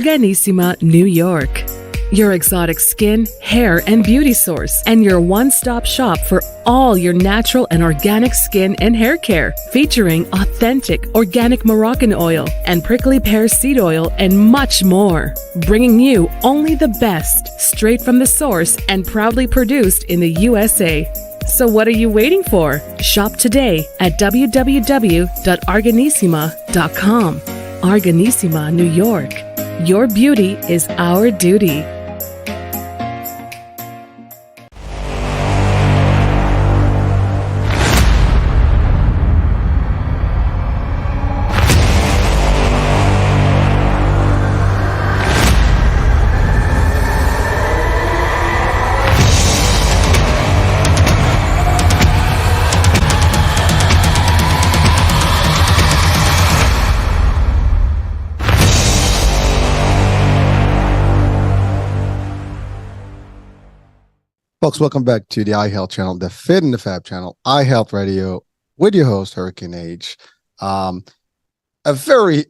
Organissima, New York. Your exotic skin, hair, and beauty source, and your one-stop shop for all your natural and organic skin and hair care, featuring authentic organic Moroccan oil and prickly pear seed oil and much more. Bringing you only the best, straight from the source and proudly produced in the USA. So what are you waiting for? Shop today at www.organissima.com. Organissima, New York. Your beauty is our duty. Folks, welcome back to the iHealth channel, the Fit in the Fab channel, iHealth Radio, with your host, Hurricane H. A very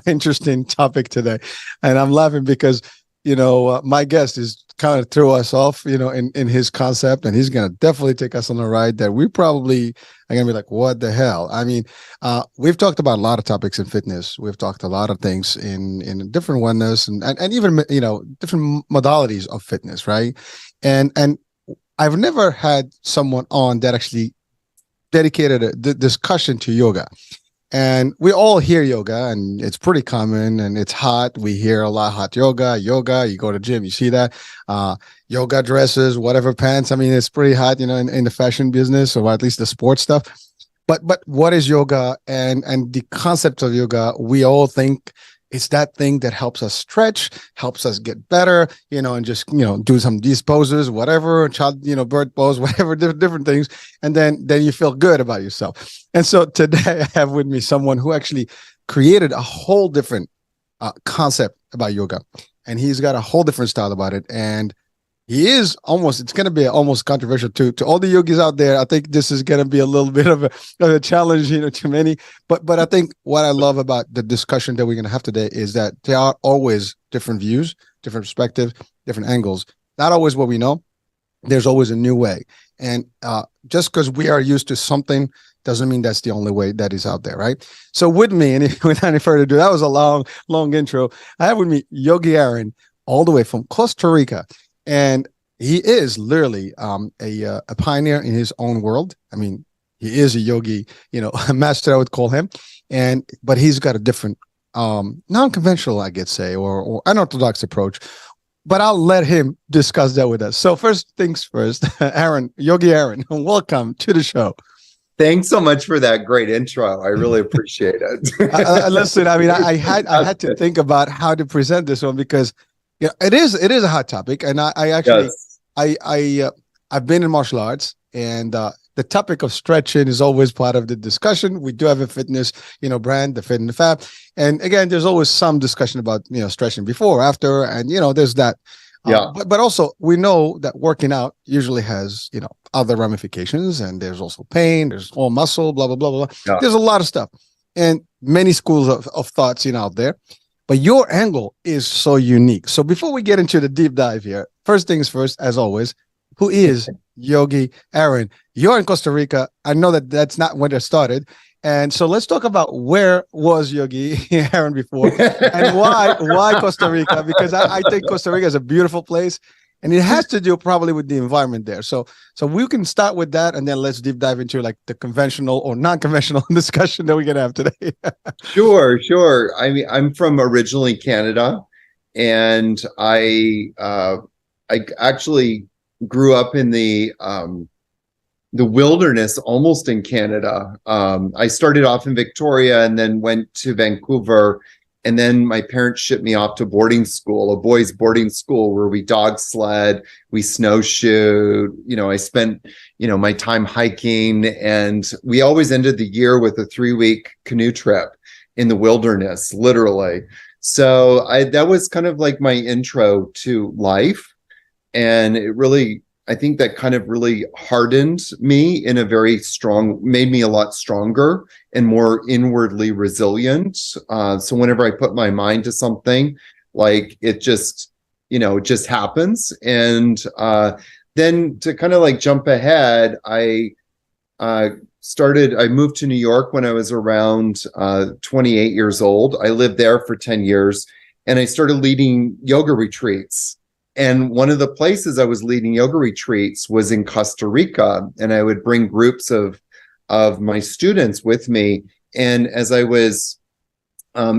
interesting topic today. And I'm laughing because, my guest is kind of threw us off, in his concept. And he's going to definitely take us on a ride that we probably are going to be like, what the hell? I mean, we've talked about a lot of topics in fitness. We've talked a lot of things in different wellness and even, different modalities of fitness, right? And I've never had someone on that actually dedicated a discussion to yoga. And we all hear yoga, and it's pretty common, and it's hot. We hear a lot hot yoga. You go to gym, you see that. Yoga dresses, whatever pants. I mean, it's pretty hot, in the fashion business, or at least the sports stuff. But what is yoga? And the concept of yoga, we all think it's that thing that helps us stretch, helps us get better, and just, do some these poses, whatever, child, bird pose, whatever, different things. And then you feel good about yourself. And so today I have with me someone who actually created a whole different concept about yoga. And he's got a whole different style about it. And it's going to be almost controversial to all the yogis out there. I think this is going to be a little bit of a challenge, to many. But I think what I love about the discussion that we're going to have today is that there are always different views, different perspectives, different angles. Not always what we know. There's always a new way. And just because we are used to something doesn't mean that's the only way that is out there, right? So with me, and without any further ado, that was a long intro. I have with me Yogi Aaron, all the way from Costa Rica. And he is literally a pioneer in his own world. I mean, he is a yogi, a master, I would call him. But he's got a different, non-conventional, I could say, or unorthodox approach. But I'll let him discuss that with us. So first things first, Yogi Aaron, welcome to the show. Thanks so much for that great intro. I really appreciate it. Listen, I mean, I had to think about how to present this one because it is a hot topic, and I actually yes. I've been in martial arts, and the topic of stretching is always part of the discussion. We do have a fitness, brand, the Fit in the Fab, and again, there's always some discussion about stretching before, after, and there's that. Yeah. But also we know that working out usually has other ramifications, and there's also pain. There's all muscle, blah blah blah blah. Yeah. There's a lot of stuff, and many schools of thoughts out there. But your angle is so unique. So before we get into the deep dive here, first things first, as always, who is Yogi Aaron? You're in Costa Rica. I know that that's not when it started. And so let's talk about where was Yogi Aaron before and why Costa Rica? Because I think Costa Rica is a beautiful place. And it has to do probably with the environment there. So we can start with that, and then let's deep dive into like the conventional or non-conventional discussion that we're gonna have today. Sure. I mean, I'm from originally Canada, and I actually grew up in the wilderness, almost in Canada. I started off in Victoria and then went to Vancouver. And then my parents shipped me off to boarding school, a boys' boarding school where we dog sled, we snowshoed. I spent, my time hiking, and we always ended the year with a 3-week canoe trip in the wilderness, literally. So that was kind of like my intro to life. And it really, I think that kind of really hardened me in a very strong, made me a lot stronger and more inwardly resilient. So whenever I put my mind to something, Like it just, it just happens. And then to kind of like jump ahead, I moved to New York when I was around 28 years old. I lived there for 10 years and I started leading yoga retreats. And one of the places I was leading yoga retreats was in Costa Rica. And I would bring groups of my students with me. And as I was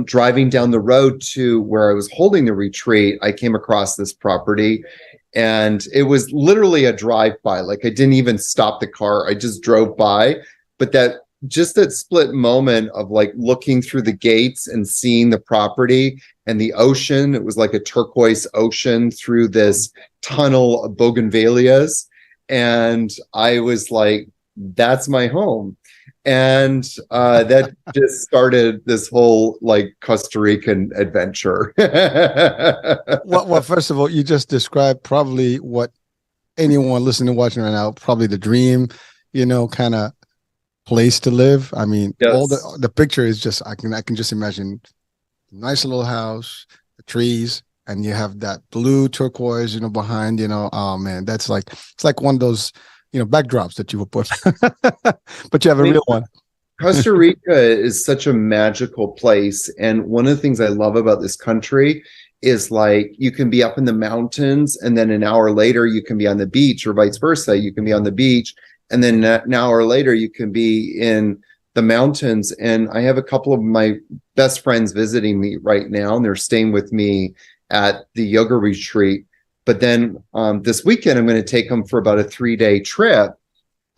driving down the road to where I was holding the retreat, I came across this property. And it was literally a drive-by. Like I didn't even stop the car. I just drove by. But that split moment of like looking through the gates and seeing the property and the ocean, it was like a turquoise ocean through this tunnel of bougainvilleas. And I was like, that's my home. And that just started this whole like Costa Rican adventure. Well, first of all, you just described probably what anyone listening, watching right now, probably the dream, kind of place to live. I mean, Yes. all the picture is just, I can just imagine nice little house, the trees, and you have that blue turquoise, behind, oh man, that's like, it's like one of those, backdrops that you would put, but you have a real one. Costa Rica is such a magical place. And one of the things I love about this country is like you can be up in the mountains and then an hour later you can be on the beach, or vice versa. You can be on the beach and then an hour later you can be in the mountains. And I have a couple of my best friends visiting me right now, and they're staying with me at the yoga retreat. But then this weekend, I'm going to take them for about a 3-day trip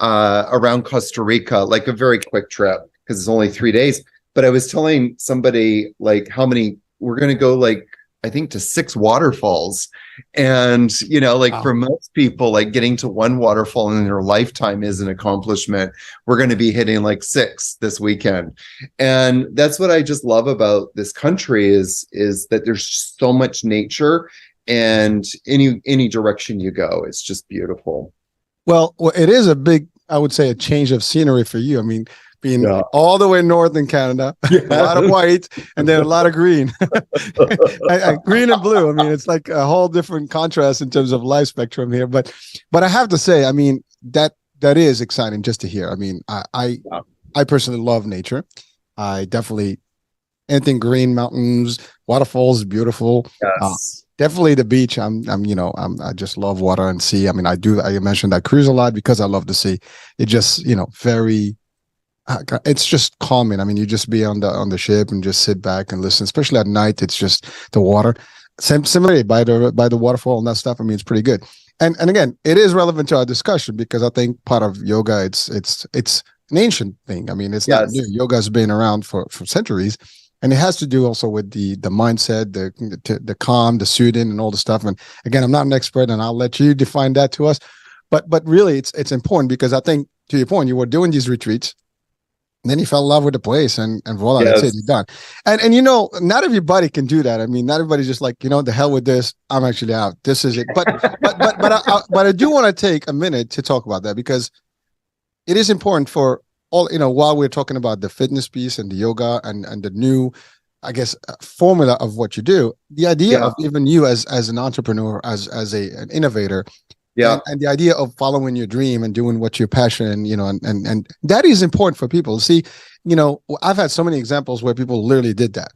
around Costa Rica, like a very quick trip because it's only 3 days. But I was telling somebody like how many we're going to go, like, I think to 6 waterfalls. And, like wow. For most people, like getting to one waterfall in their lifetime is an accomplishment. We're going to be hitting like 6 this weekend. And that's what I just love about this country is that there's so much nature, and any direction you go, it's just beautiful. Well, it is a big, I would say, a change of scenery for you. I mean, being all the way north in Canada, a lot of white and then a lot of green. Green and blue. I mean, it's like a whole different contrast in terms of life spectrum here. But I have to say, I mean, that is exciting just to hear. I mean, I personally love nature. I definitely, anything green, mountains, waterfalls, beautiful. Yes. Definitely the beach. I just love water and sea. I mean, I mentioned I cruise a lot because I love the sea. It just, very, it's just calming. I mean, you just be on the ship and just sit back and listen, especially at night. It's just the water. Similarly by the waterfall and that stuff. I mean, it's pretty good. And again, it is relevant to our discussion because I think part of yoga, it's an ancient thing. I mean, it's not new. Yoga has been around for centuries. And it has to do also with the mindset, the calm, the soothing, and all the stuff. And again, I'm not an expert, and I'll let you define that to us. But really, it's important because I think, to your point, you were doing these retreats, and then you fell in love with the place, and voila, that's it, you're done. And not everybody can do that. I mean, not everybody's just like, the hell with this. I'm actually out. This is it. But I do want to take a minute to talk about that because it is important for all, while we're talking about the fitness piece and the yoga and the new, I guess, formula of what you do, the idea of even you as an entrepreneur, as an innovator, and the idea of following your dream and doing what you're passionate, and that is important for people. See, I've had so many examples where people literally did that.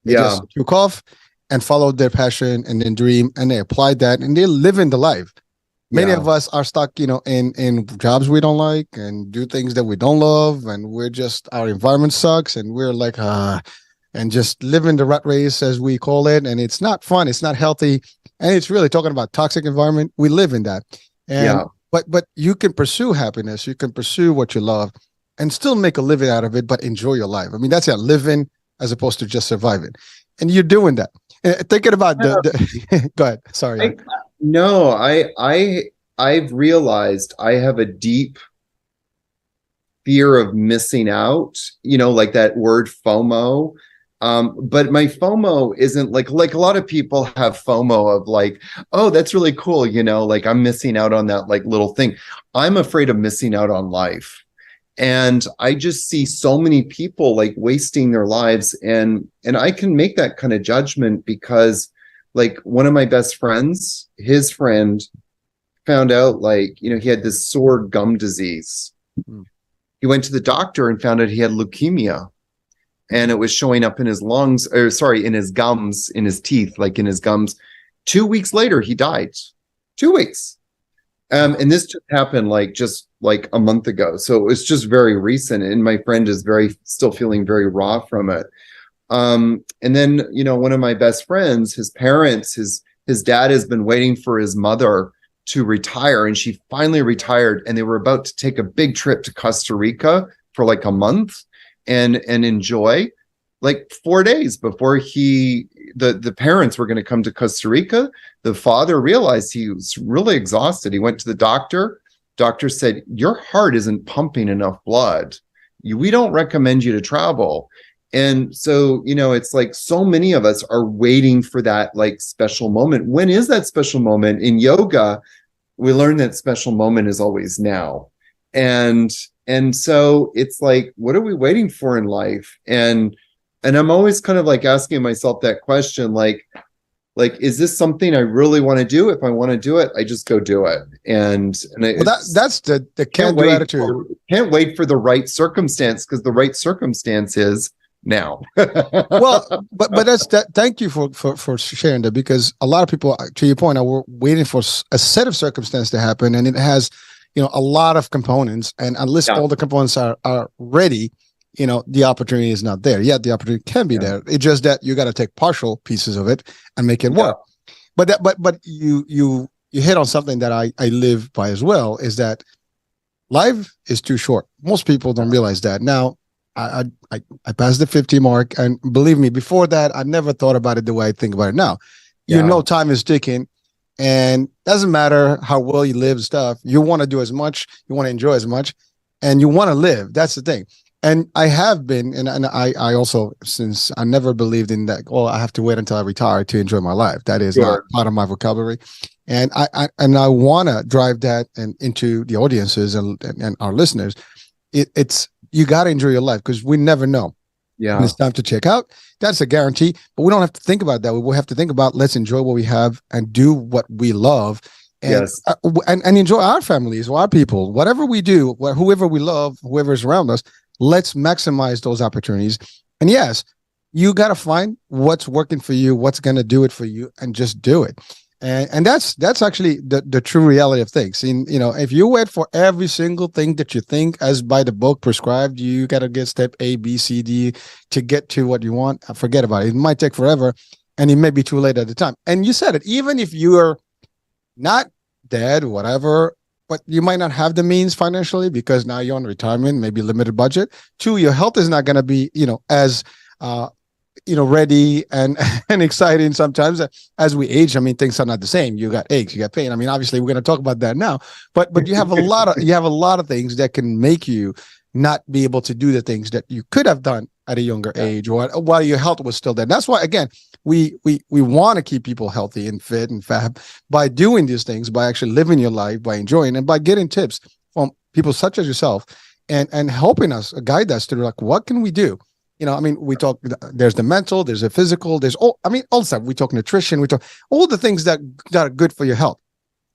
They just took off and followed their passion and then dream, and they applied that, and they're living the life. Many of us are stuck, in jobs we don't like and do things that we don't love. And we're just, our environment sucks and we're like, and just living the rat race, as we call it. And it's not fun. It's not healthy. And it's really talking about toxic environment. We live in that. And, but you can pursue happiness. You can pursue what you love and still make a living out of it, but enjoy your life. I mean, that's living as opposed to just surviving. And you're doing that. Thinking about go ahead. Sorry. No, I've realized I have a deep fear of missing out, like that word FOMO. But my FOMO isn't like a lot of people have FOMO of like, oh, that's really cool. Like I'm missing out on that like little thing. I'm afraid of missing out on life. And I just see so many people like wasting their lives. And I can make that kind of judgment because like one of my best friends, his friend found out, like, he had this sore gum disease. Mm. He went to the doctor and found out he had leukemia, and it was showing up in his lungs, or sorry, in his gums, in his teeth, like in his gums. 2 weeks later, he died. 2 weeks. And this just happened just a month ago. So it was just very recent. And my friend is still feeling very raw from it. And then, one of my best friends, his parents, his dad has been waiting for his mother to retire, and she finally retired, and they were about to take a big trip to Costa Rica for like a month and enjoy. Like 4 days before the parents were going to come to Costa Rica, the father realized he was really exhausted. He went to the doctor. Doctor said, your heart isn't pumping enough blood. We don't recommend you to travel. And so, it's like so many of us are waiting for that like special moment. When is that special moment? In yoga, we learn that special moment is always now. And so it's like, what are we waiting for in life? And I'm always kind of like asking myself that question, like, is this something I really want to do? If I want to do it, I just go do it. That's the can-do attitude. Can't wait for the right circumstance, because the right circumstance is now. Well, but that's that. Thank you for sharing that, because a lot of people, to your point, are waiting for a set of circumstances to happen, and it has, a lot of components, and unless all the components are ready, the opportunity is not there. Yet the opportunity can be there. It's just that you got to take partial pieces of it and make it work. But you hit on something that I live by as well, is that life is too short. Most people don't realize that. Now, I passed the 50 mark, and believe me, before that, I never thought about it the way I think about it now. Time is ticking, and doesn't matter how well you live and stuff. You want to do as much, you want to enjoy as much, and you want to live. That's the thing. And I have been, and I also, since I never believed in that, I have to wait until I retire to enjoy my life. That is not part of my vocabulary. And I want to drive that into the audiences and our listeners. It's you got to enjoy your life, because we never know. Yeah. When it's time to check out. That's a guarantee. But we don't have to think about that. We have to think about, let's enjoy what we have and do what we love. And, and enjoy our families, our people, whatever we do, whoever we love, whoever is around us. Let's maximize those opportunities. And yes, you got to find what's working for you, what's going to do it for you, and just do it. And that's actually the true reality of things. If you wait for every single thing that you think as by the book prescribed, you got to get step A, B, C, D to get to what you want. Forget about it. It might take forever, and it may be too late at the time. And you said it, even if you are not dead, whatever, but you might not have the means financially, because now you're on retirement, maybe limited budget. 2, your health is not going to be, as, ready and exciting sometimes as we age. I mean, things are not the same. You got aches, you got pain. I mean, obviously we're going to talk about that now, but you have a lot of things that can make you not be able to do the things that you could have done at a younger age, or while your health was still there. That's why, again, we want to keep people healthy and fit and fab by doing these things, by actually living your life, by enjoying, and by getting tips from people such as yourself and helping us, guide us through, like, what can we do? We talk, there's the mental, there's the physical, there's all stuff. We talk nutrition, we talk all the things that are good for your health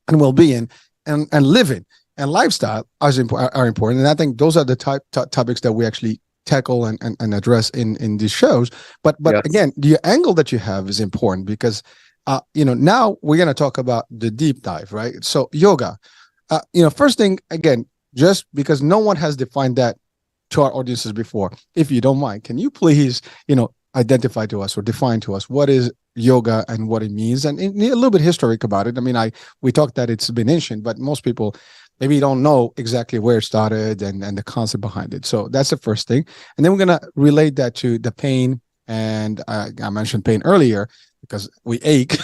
and well-being and living and lifestyle are important. And I think those are the topics that we actually tackle and address in these shows. But again, the angle that you have is important, because now we're going to talk about the deep dive, right? So yoga, first thing, again, just because no one has defined that to our audiences before, if you don't mind, can you please identify to us or define to us what is yoga and what it means, and a little bit historic about it? I mean, we talked that it's been ancient, but most people maybe don't know exactly where it started and the concept behind it. So that's the first thing. And then we're going to relate that to the pain. And I mentioned pain earlier because we ache,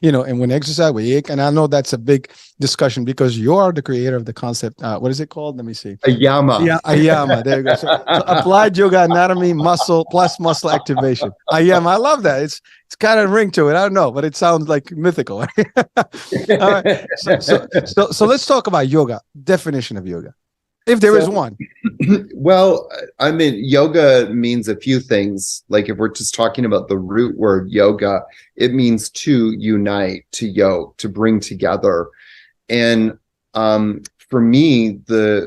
and when exercise, we ache. And I know that's a big discussion because you are the creator of the concept. What is it called? Let me see. AYAMA. Yeah, AYAMA. There you go. So applied yoga anatomy, muscle plus muscle activation. AYAMA. I love that. It's kind of ring to it. I don't know, but it sounds like mythical. All right. So let's talk about yoga. Definition of yoga, if there is one. Well, I mean, yoga means a few things. Like if we're just talking about the root word yoga, it means to unite, to yoke, to bring together. And for me,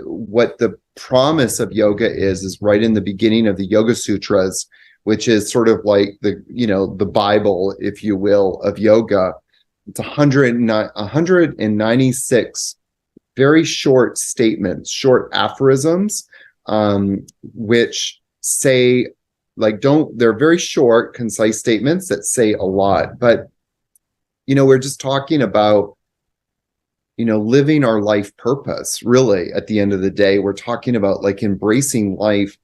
what the promise of yoga is right in the beginning of the Yoga Sutras, which is sort of like the Bible, if you will, of yoga. It's 196 very short statements, short aphorisms, which say, they're very short, concise statements that say a lot. But, we're just talking about, living our life purpose, really, at the end of the day. We're talking about embracing life.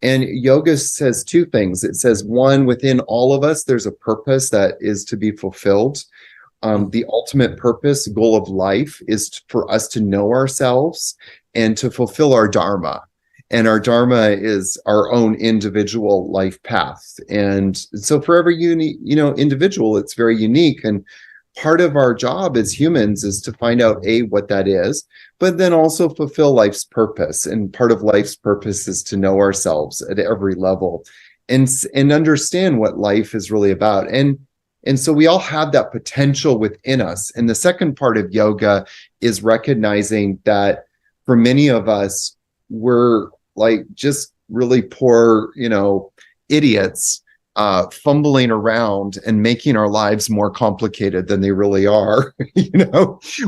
And yoga says two things. It says, one, within all of us, there's a purpose that is to be fulfilled. The ultimate purpose, goal of life is for us to know ourselves and to fulfill our dharma. And our dharma is our own individual life path. And so for every individual, it's very unique. And part of our job as humans is to find out, what that is, but then also fulfill life's purpose. And part of life's purpose is to know ourselves at every level and understand what life is really about. And so we all have that potential within us. And the second part of yoga is recognizing that for many of us, we're just really poor, idiots, fumbling around and making our lives more complicated than they really are.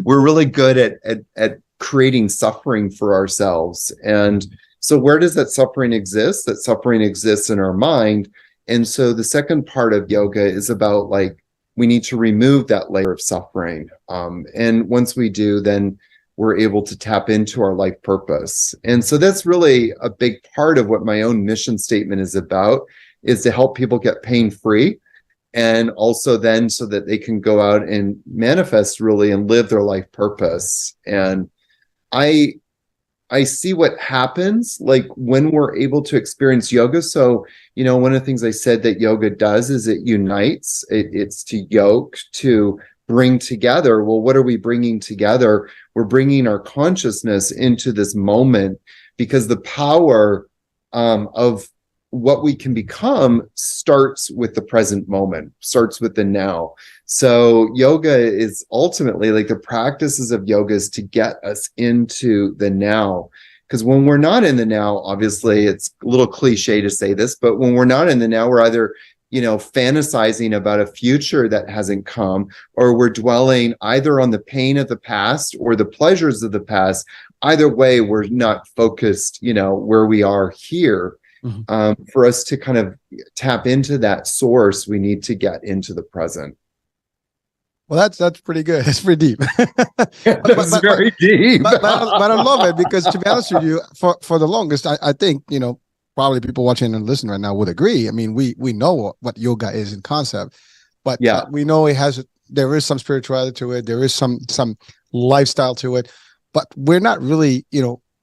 We're really good at creating suffering for ourselves. And so where does that suffering exist? That suffering exists in our mind. And so the second part of yoga is about we need to remove that layer of suffering. And once we do, then we're able to tap into our life purpose. And so that's really a big part of what my own mission statement is about, is to help people get pain-free. And also then so that they can go out and manifest really and live their life purpose. And I see what happens when we're able to experience yoga. So, one of the things I said that yoga does is it unites. It's to yoke, to bring together. Well, what are we bringing together? We're bringing our consciousness into this moment, because the power of what we can become starts with the present moment, starts with the now. So yoga is ultimately the practices of yoga is to get us into the now. Because when we're not in the now, obviously it's a little cliche to say this, but when we're not in the now, we're either, fantasizing about a future that hasn't come, or we're dwelling either on the pain of the past or the pleasures of the past. Either way, we're not focused, where we are here. Mm-hmm. For us to kind of tap into that source, we need to get into the present. Well, that's pretty good. That's pretty deep. That's very deep. But I love it, because to be honest with you, for the longest, I think, probably people watching and listening right now would agree. I mean, we know what yoga is in concept, but we know there is some spirituality to it. There is some lifestyle to it, but we're not really,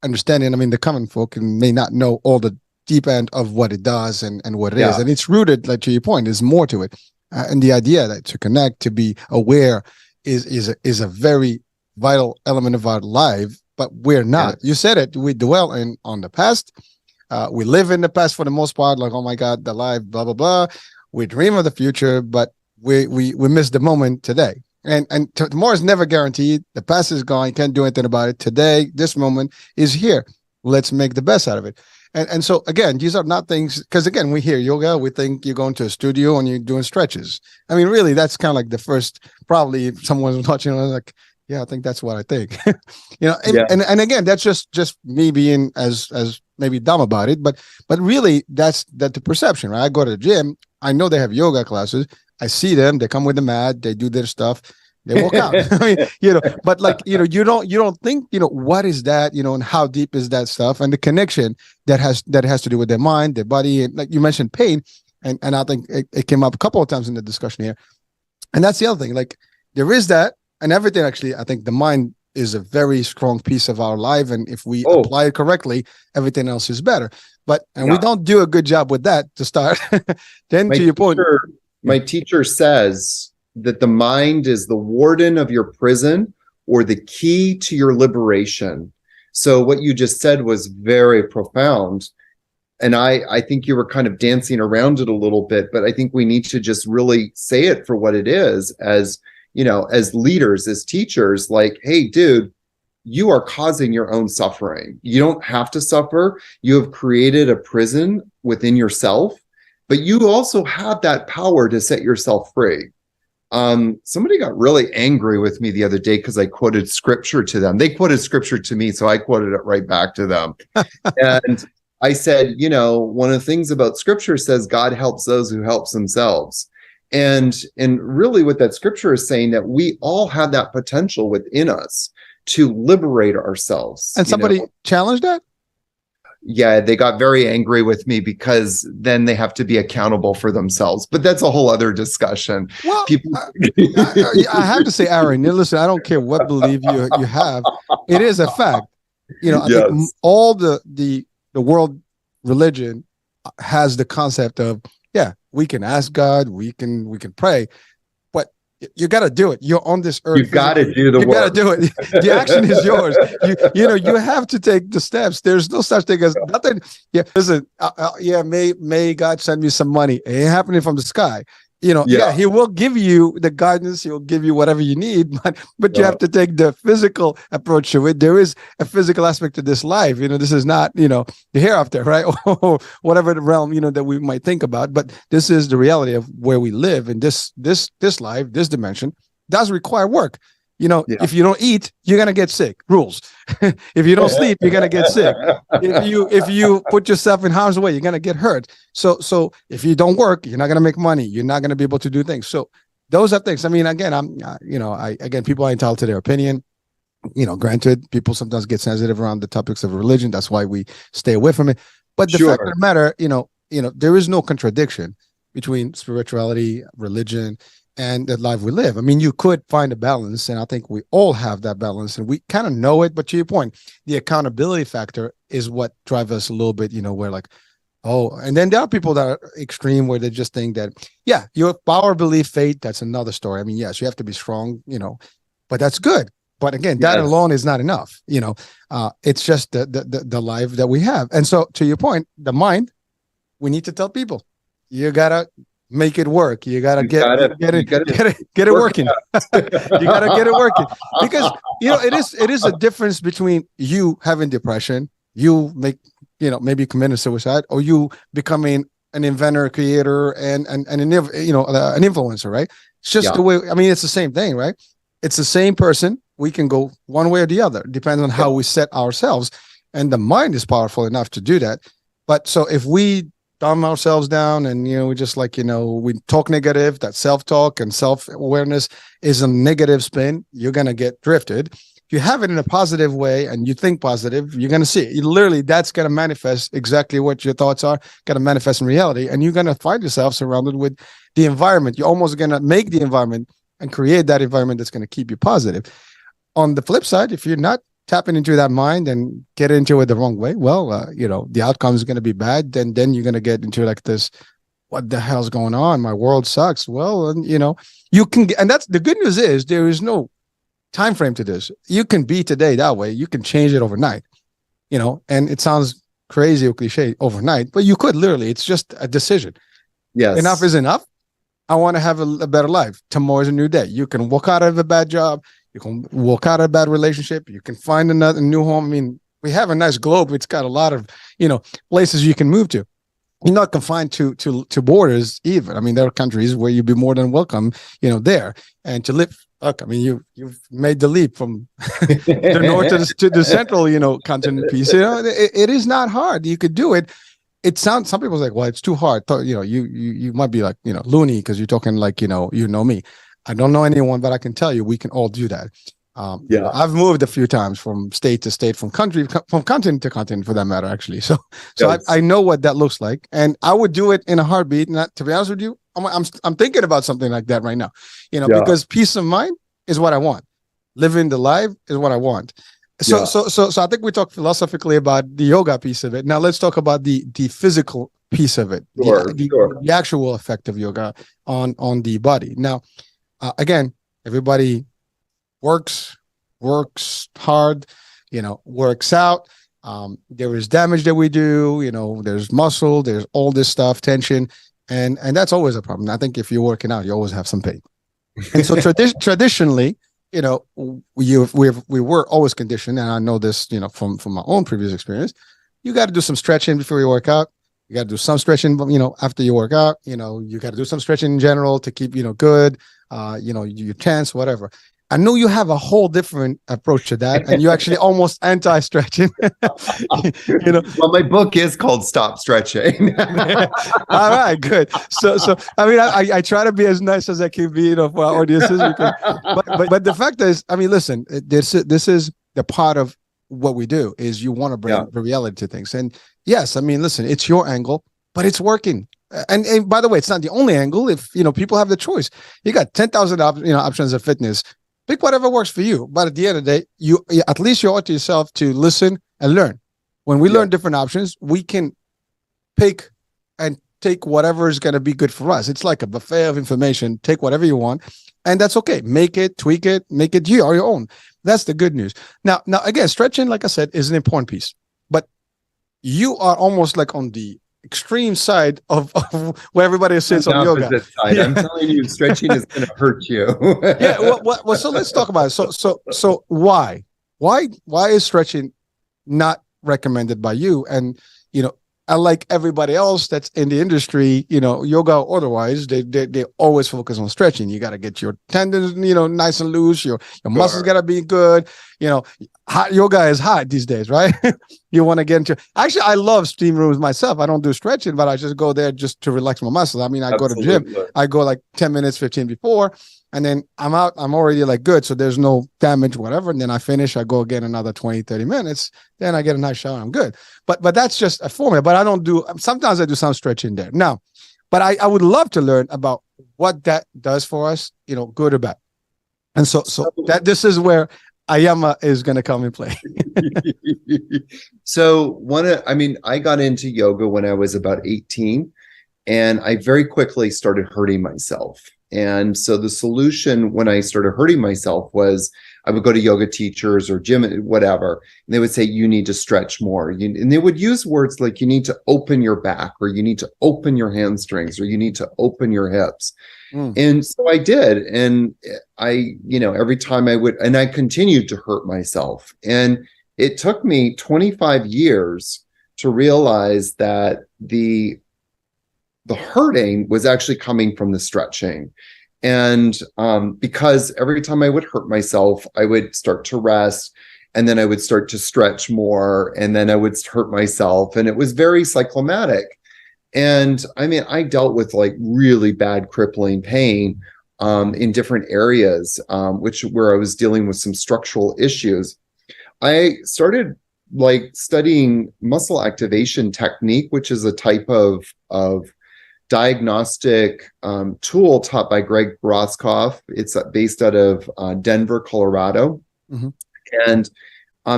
understanding. I mean, the common folk may not know all the deep end of what it does and what it is. And it's rooted, to your point, there's more to it. And the idea that to connect, to be aware is a very vital element of our life, but we're not. You said it. We dwell on the past. We live in the past for the most part, oh my God, the life, blah, blah, blah. We dream of the future, but we miss the moment today. And tomorrow is never guaranteed. The past is gone. You can't do anything about it. Today, this moment is here. Let's make the best out of it. And so, again, these are not things, because, again, we hear yoga, we think you're going to a studio and you're doing stretches. I mean, really, that's kind of the first, probably if someone's watching, I think that's what I think. And again, that's just me being as maybe dumb about it, but really that's the perception, right? I go to the gym, I know they have yoga classes, I see them, they come with the mat, they do their stuff, they walk out. I mean, but you don't think, what is that, and how deep is that stuff, and the connection that has to do with their mind, their body, and like you mentioned, pain, and I think it came up a couple of times in the discussion here, and that's the other thing. There is that, and everything. Actually, I think the mind is a very strong piece of our life, and if we apply it correctly, everything else is better. But we don't do a good job with that to start. Then to your point, my teacher says that the mind is the warden of your prison or the key to your liberation. So what you just said was very profound. And I think you were kind of dancing around it a little bit, but I think we need to just really say it for what it is, as, you know, as leaders, as teachers, like, hey, dude, you are causing your own suffering. You don't have to suffer. You have created a prison within yourself, but you also have that power to set yourself free. Somebody got really angry with me the other day because I quoted scripture to them. They quoted scripture to me, so I quoted it right back to them. And I said, you know, one of the things about scripture says God helps those who helps themselves. And really what that scripture is saying, that we all have that potential within us to liberate ourselves. And somebody challenged that? Yeah, they got very angry with me because then they have to be accountable for themselves. But that's a whole other discussion. Well, people I have to say, Aaron, listen, I don't care what belief you have. It is a fact. You know, I think all the world religion has the concept of, yeah, we can ask God, we can pray, but you got to do it. You're on this earth. You've got to do the work. You got to do it. The action is yours. You have to take the steps. There's no such thing as nothing. Yeah, listen. May God send me some money. It ain't happening from the sky. You know, he will give you the guidance. He'll give you whatever you need, but you have to take the physical approach to it. There is a physical aspect to this life. You know, this is not, you know, the hereafter, right? Or whatever the realm, you know, that we might think about. But this is the reality of where we live in this life, this dimension does require work. You know, if you don't eat, you're gonna get sick. Rules. If you don't sleep, you're gonna get sick. If you put yourself in harm's way, you're gonna get hurt. So if you don't work, you're not gonna make money. You're not gonna be able to do things. So those are things. I mean, again, people are entitled to their opinion. You know, granted, people sometimes get sensitive around the topics of religion. That's why we stay away from it. But the fact of the matter, you know, there is no contradiction between spirituality, religion, and the life we live. I mean, you could find a balance, and I think we all have that balance, and we kind of know it. But to your point, the accountability factor is what drives us a little bit. You know, we're like, oh, and then there are people that are extreme where they just think that, yeah, your power, belief, faith, that's another story. I mean, yes, you have to be strong, you know, but that's good. But again, that alone is not enough. You know, it's just the life that we have. And so, to your point, the mind, we need to tell people, you gotta make it work. You gotta get it working. You gotta get it working, because you know it is a difference between you having depression, maybe committing suicide, or you becoming an inventor, creator, and an influencer, right? It's just the way. I mean, it's the same thing, right? It's the same person. We can go one way or the other, depends on how we set ourselves, and the mind is powerful enough to do that. But so if we dumb ourselves down and, you know, we just like, you know, we talk negative, that self-talk and self-awareness is a negative spin, you're going to get drifted. If you have it in a positive way and you think positive, you're going to see it. Literally, that's going to manifest exactly what your thoughts are, going to manifest in reality. And you're going to find yourself surrounded with the environment. You're almost going to make the environment and create that environment that's going to keep you positive. On the flip side, if you're not tapping into that mind and get into it the wrong way, well, you know, the outcome is going to be bad. Then you're going to get into like this, what the hell's going on? My world sucks. Well, and you know, you can get, and that's the good news is there is no time frame to this. You can be today that way. You can change it overnight, you know, and it sounds crazy or cliche overnight, but you could literally, it's just a decision. Yes. Enough is enough. I want to have a better life. Tomorrow's a new day. You can walk out of a bad job. You can walk out of a bad relationship. You can find another new home. I mean, we have a nice globe. It's got a lot of, you know, places you can move to. You're not confined to borders even. I mean, there are countries where you'd be more than welcome, you know, there. And to live, look, I mean, you've made the leap from the north to the central, you know, continent piece. You know, it is not hard. You could do it. It sounds, some people's like, well, it's too hard. You know, you might be like, you know, loony because you're talking like, you know me. I don't know anyone, but I can tell you we can all do that. I've moved a few times from state to state, from continent to continent, for that matter, actually. So yes. I know what that looks like, and I would do it in a heartbeat. And to be honest with you, I'm thinking about something like that right now, you know, because peace of mind is what I want. Living the life is what I want. So I think we talked philosophically about the yoga piece of it. Now let's talk about the physical piece of it, the actual effect of yoga on the body. Now, again, everybody works hard, works out. There is damage that we do, there's muscle, there's all this stuff, tension, and that's always a problem. I think if you're working out, you always have some pain. And so traditionally, we were always conditioned, and I know this, from my own previous experience. You got to do some stretching before you work out. You got to do some stretching, after you work out. You got to do some stretching in general to keep good. You're tense, whatever. I know you have a whole different approach to that, and you actually almost anti-stretching. Well, my book is called Stop Stretching. All right, good. So I mean, I try to be as nice as I can be, for our audiences. But the fact is, I mean, listen, this is the part of what we do is you want to bring the reality to things. And yes, I mean, listen, it's your angle, but it's working. And by the way, it's not the only angle. If people have the choice, you got 10,000 options of fitness. Pick whatever works for you. But at the end of the day, you at least you owe it to yourself to listen and learn. When we learn different options, we can pick and take whatever is going to be good for us. It's like a buffet of information. Take whatever you want, and that's okay. Make it, tweak it, make it you or your own. That's the good news. Now again, stretching, like I said, is an important piece. But you are almost like on the extreme side of where everybody sits on yoga. Side. I'm telling you, stretching is going to hurt you. Well, so let's talk about it. So why is stretching not recommended by you? And unlike everybody else that's in the industry, yoga or otherwise, they always focus on stretching. You got to get your tendons, nice and loose. Your muscles got to be good. Hot yoga is hot these days, right? You want to get into. Actually, I love steam rooms myself. I don't do stretching, but I just go there just to relax my muscles. I mean, I go to the gym. I go like 10 minutes, 15 before, and then I'm out. I'm already like good, so there's no damage, whatever. And then I finish. I go again another 20, 30 minutes. Then I get a nice shower. I'm good. But that's just a formula. But I don't do. Sometimes I do some stretching there. Now, but I would love to learn about what that does for us. Good or bad. And so that this is where AYAMA is going to come and play. So I got into yoga when I was about 18, and I very quickly started hurting myself. And so the solution when I started hurting myself was I would go to yoga teachers or gym, whatever, and they would say, you need to stretch more. And they would use words like you need to open your back, or you need to open your hamstrings, or you need to open your hips. And so I did. And I, every time I would, and I continued to hurt myself. And it took me 25 years to realize that the hurting was actually coming from the stretching. And because every time I would hurt myself, I would start to rest, and then I would start to stretch more, and then I would hurt myself. And it was very cyclomatic. And I mean, I dealt with like really bad crippling pain in different areas, where I was dealing with some structural issues. I started like studying muscle activation technique, which is a type of diagnostic tool taught by Greg Broskopf. It's based out of Denver, Colorado. Mm-hmm. And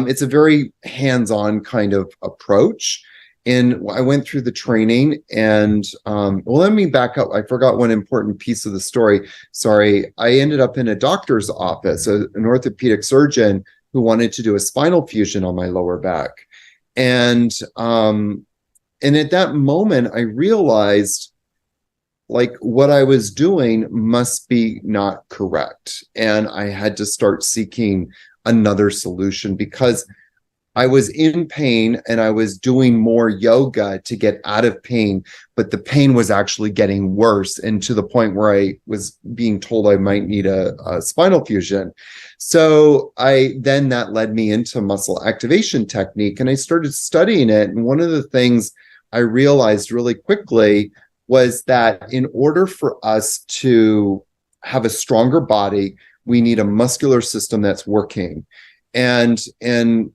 it's a very hands-on kind of approach. And I went through the training, and let me back up. I forgot one important piece of the story. Sorry. I ended up in a doctor's office, an orthopedic surgeon who wanted to do a spinal fusion on my lower back. And at that moment, I realized like what I was doing must be not correct. And I had to start seeking another solution because I was in pain and I was doing more yoga to get out of pain, but the pain was actually getting worse, and to the point where I was being told I might need a spinal fusion. So that led me into muscle activation technique, and I started studying it. And one of the things I realized really quickly was that in order for us to have a stronger body, we need a muscular system that's working. And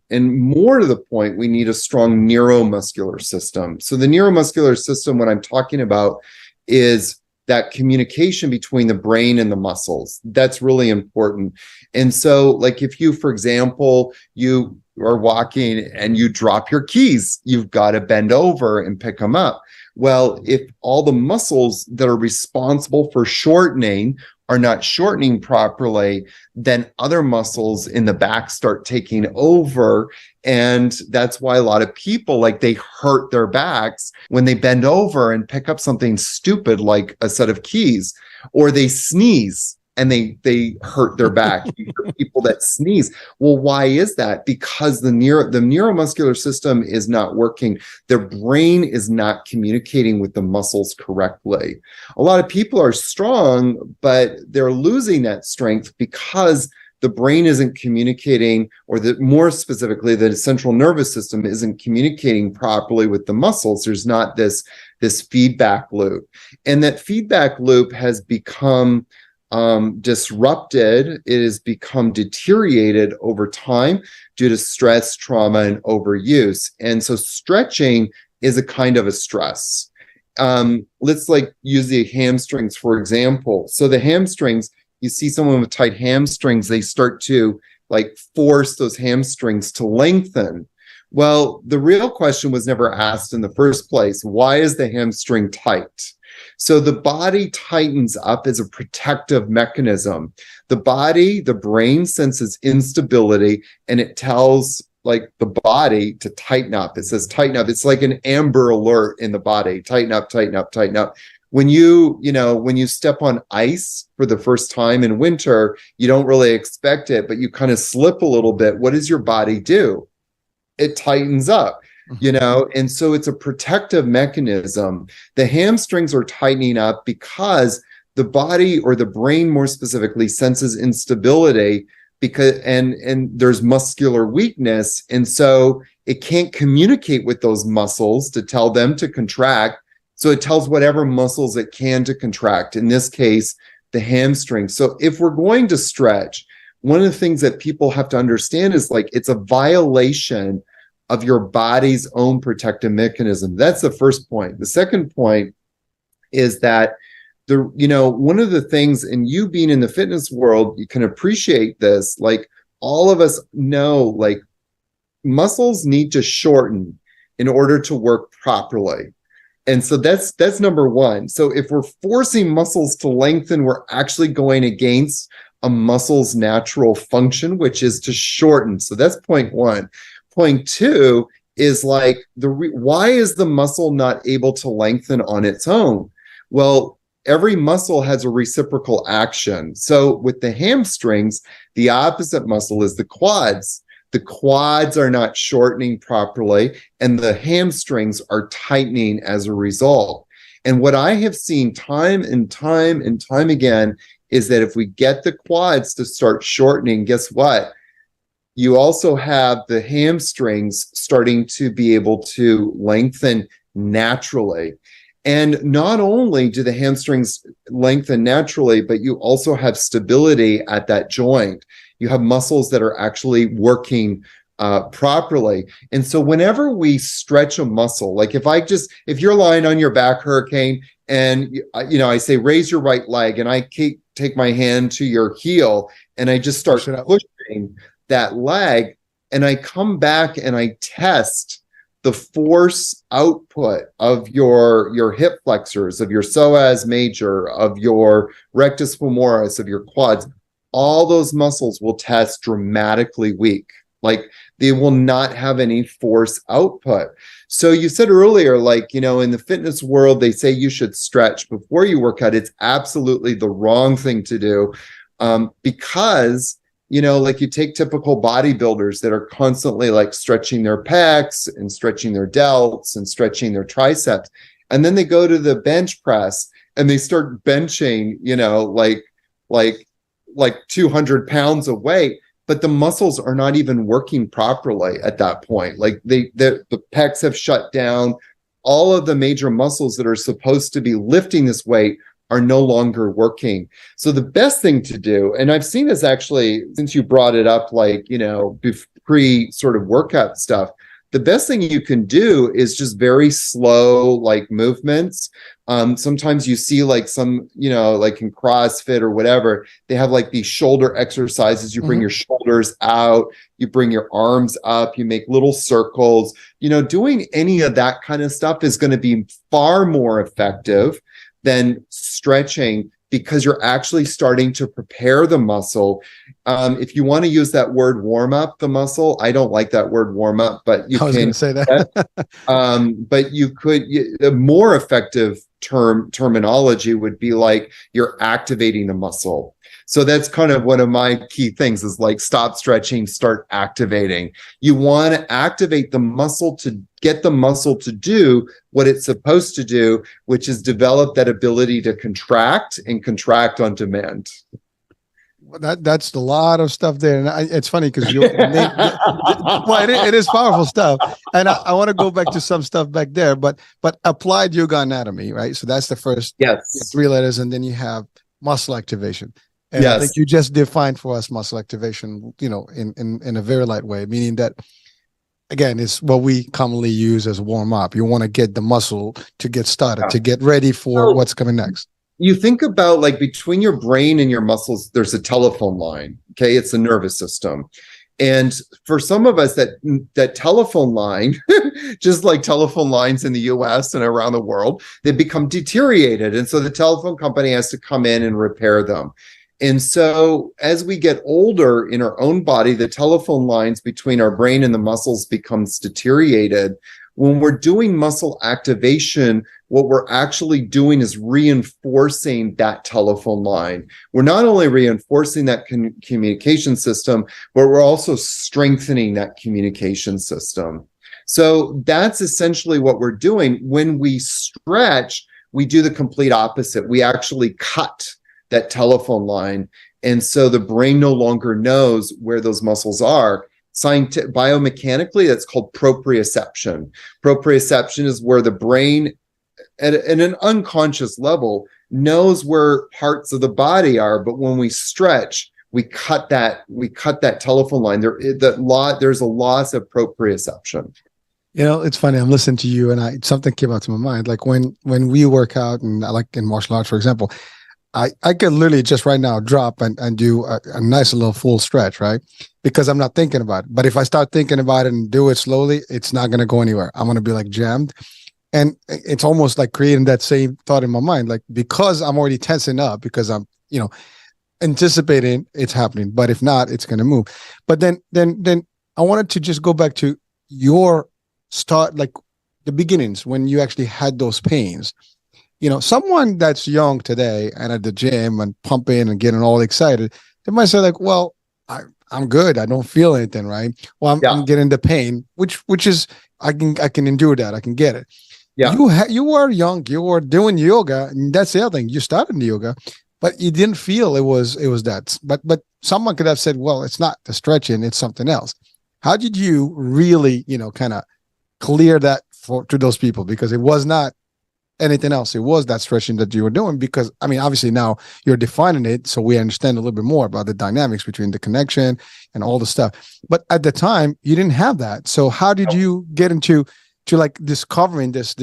more to the point, we need a strong neuromuscular system. So the neuromuscular system, what I'm talking about, is that communication between the brain and the muscles. That's really important. And so, like if you, for example, you are walking and you drop your keys, you've got to bend over and pick them up. Well, if all the muscles that are responsible for shortening are not shortening properly, then other muscles in the back start taking over. And that's why a lot of people, like, they hurt their backs when they bend over and pick up something stupid like a set of keys, or they sneeze and they hurt their back. You hear people that sneeze. Well, why is that? Because the neuromuscular system is not working. Their brain is not communicating with the muscles correctly. A lot of people are strong, but they're losing that strength because the brain isn't communicating, or more specifically, the central nervous system isn't communicating properly with the muscles. There's not this feedback loop. And that feedback loop has become disrupted. It has become deteriorated over time due to stress, trauma, and overuse. And so stretching is a kind of a stress. Let's use the hamstrings, for example. So the hamstrings, you see someone with tight hamstrings, they start to force those hamstrings to lengthen. Well, the real question was never asked in the first place. Why is the hamstring tight? So the body tightens up as a protective mechanism. The brain senses instability, and it tells the body to tighten up. It says tighten up. It's like an amber alert in the body. Tighten up, tighten up, tighten up. When you step on ice for the first time in winter, you don't really expect it, but you kind of slip a little bit. What does your body do? It tightens up. And so it's a protective mechanism. The hamstrings are tightening up because the body, or the brain more specifically, senses instability and there's muscular weakness. And so it can't communicate with those muscles to tell them to contract. So it tells whatever muscles it can to contract, in this case, the hamstring. So if we're going to stretch, one of the things that people have to understand is it's a violation of your body's own protective mechanism. That's the first point. The second point is that one of the things, and you being in the fitness world, you can appreciate this. All of us know, muscles need to shorten in order to work properly. And so that's number one. So if we're forcing muscles to lengthen, we're actually going against a muscle's natural function, which is to shorten. So that's point one. Point two is why is the muscle not able to lengthen on its own? Well, every muscle has a reciprocal action. So with the hamstrings, the opposite muscle is the quads. The quads are not shortening properly, and the hamstrings are tightening as a result. And what I have seen time and time and time again is that if we get the quads to start shortening, guess what? You also have the hamstrings starting to be able to lengthen naturally. And not only do the hamstrings lengthen naturally, but you also have stability at that joint. You have muscles that are actually working properly. And so whenever we stretch a muscle, if you're lying on your back, Hurricane, and I say, raise your right leg, and I take my hand to your heel, and I just start pushing that leg, and I come back and I test the force output of your hip flexors, of your psoas major, of your rectus femoris, of your quads. All those muscles will test dramatically weak. They will not have any force output. So you said earlier, in the fitness world, they say you should stretch before you work out. It's absolutely the wrong thing to do, because you take typical bodybuilders that are constantly stretching their pecs and stretching their delts and stretching their triceps. And then they go to the bench press and they start benching, 200 pounds of weight, but the muscles are not even working properly at that point. The pecs have shut down. All of the major muscles that are supposed to be lifting this weight are no longer working. So the best thing to do, and I've seen this actually, since you brought it up, pre sort of workout stuff, the best thing you can do is just very slow, like movements. Sometimes you see like some, like in CrossFit or whatever, they have like these shoulder exercises. You bring your shoulders out, you bring your arms up, you make little circles. Doing any of that kind of stuff is going to be far more effective than stretching, because you're actually starting to prepare the muscle. If you want to use that word warm up the muscle, I don't like that word warm up, but you I was going can to say that. but you could, a more effective terminology would be like you're activating the muscle. So that's kind of one of my key things, is like stop stretching, start activating. You want to activate the muscle to get the muscle to do what it's supposed to do, which is develop that ability to contract and contract on demand. That's a lot of stuff there, and it's funny because it is powerful stuff, and I want to go back to some stuff back there, but applied yoga anatomy, right? So that's the first three letters, and then you have muscle activation. And I think you just defined for us muscle activation, in a very light way, meaning that, again, it's what we commonly use as warm up. You want to get the muscle to get started, to get ready for what's coming next. You think about, like, between your brain and your muscles, there's a telephone line. Okay. It's the nervous system. And for some of us, that telephone line, just like telephone lines in the US and around the world, they become deteriorated. And so the telephone company has to come in and repair them. And so as we get older in our own body, the telephone lines between our brain and the muscles becomes deteriorated. When we're doing muscle activation, what we're actually doing is reinforcing that telephone line. We're not only reinforcing that communication system, but we're also strengthening that communication system. So that's essentially what we're doing. When we stretch, we do the complete opposite. We actually cut that telephone line. And so the brain no longer knows where those muscles are. Biomechanically, that's called proprioception. Proprioception is where the brain, at an unconscious level, knows where parts of the body are. But when we stretch, we cut that telephone line. There's a loss of proprioception. It's funny. I'm listening to you, and something came out to my mind. Like when we work out, and I like in martial arts, for example, I could literally just right now drop and do a nice little full stretch, right? Because I'm not thinking about it. But if I start thinking about it and do it slowly, it's not going to go anywhere. I'm going to be like jammed. And it's almost like creating that same thought in my mind, like, because I'm already tensing up, because I'm, anticipating it's happening. But if not, it's going to move. But then I wanted to just go back to your start, like the beginnings, when you actually had those pains. Someone that's young today and at the gym and pumping and getting all excited, they might say like, well, I'm good. I don't feel anything, right? Well, I'm getting the pain, which is, I can endure that. I can get it. Yeah. You were young, you were doing yoga, and that's the other thing. You started in yoga, but you didn't feel it was that. But someone could have said, well, it's not the stretching, it's something else. How did you really, kind of clear that to those people? Because it was not anything else. It was that stretching that you were doing, because obviously now you're defining it, so we understand a little bit more about the dynamics between the connection and all the stuff. But at the time you didn't have that. So how did you get into like discovering this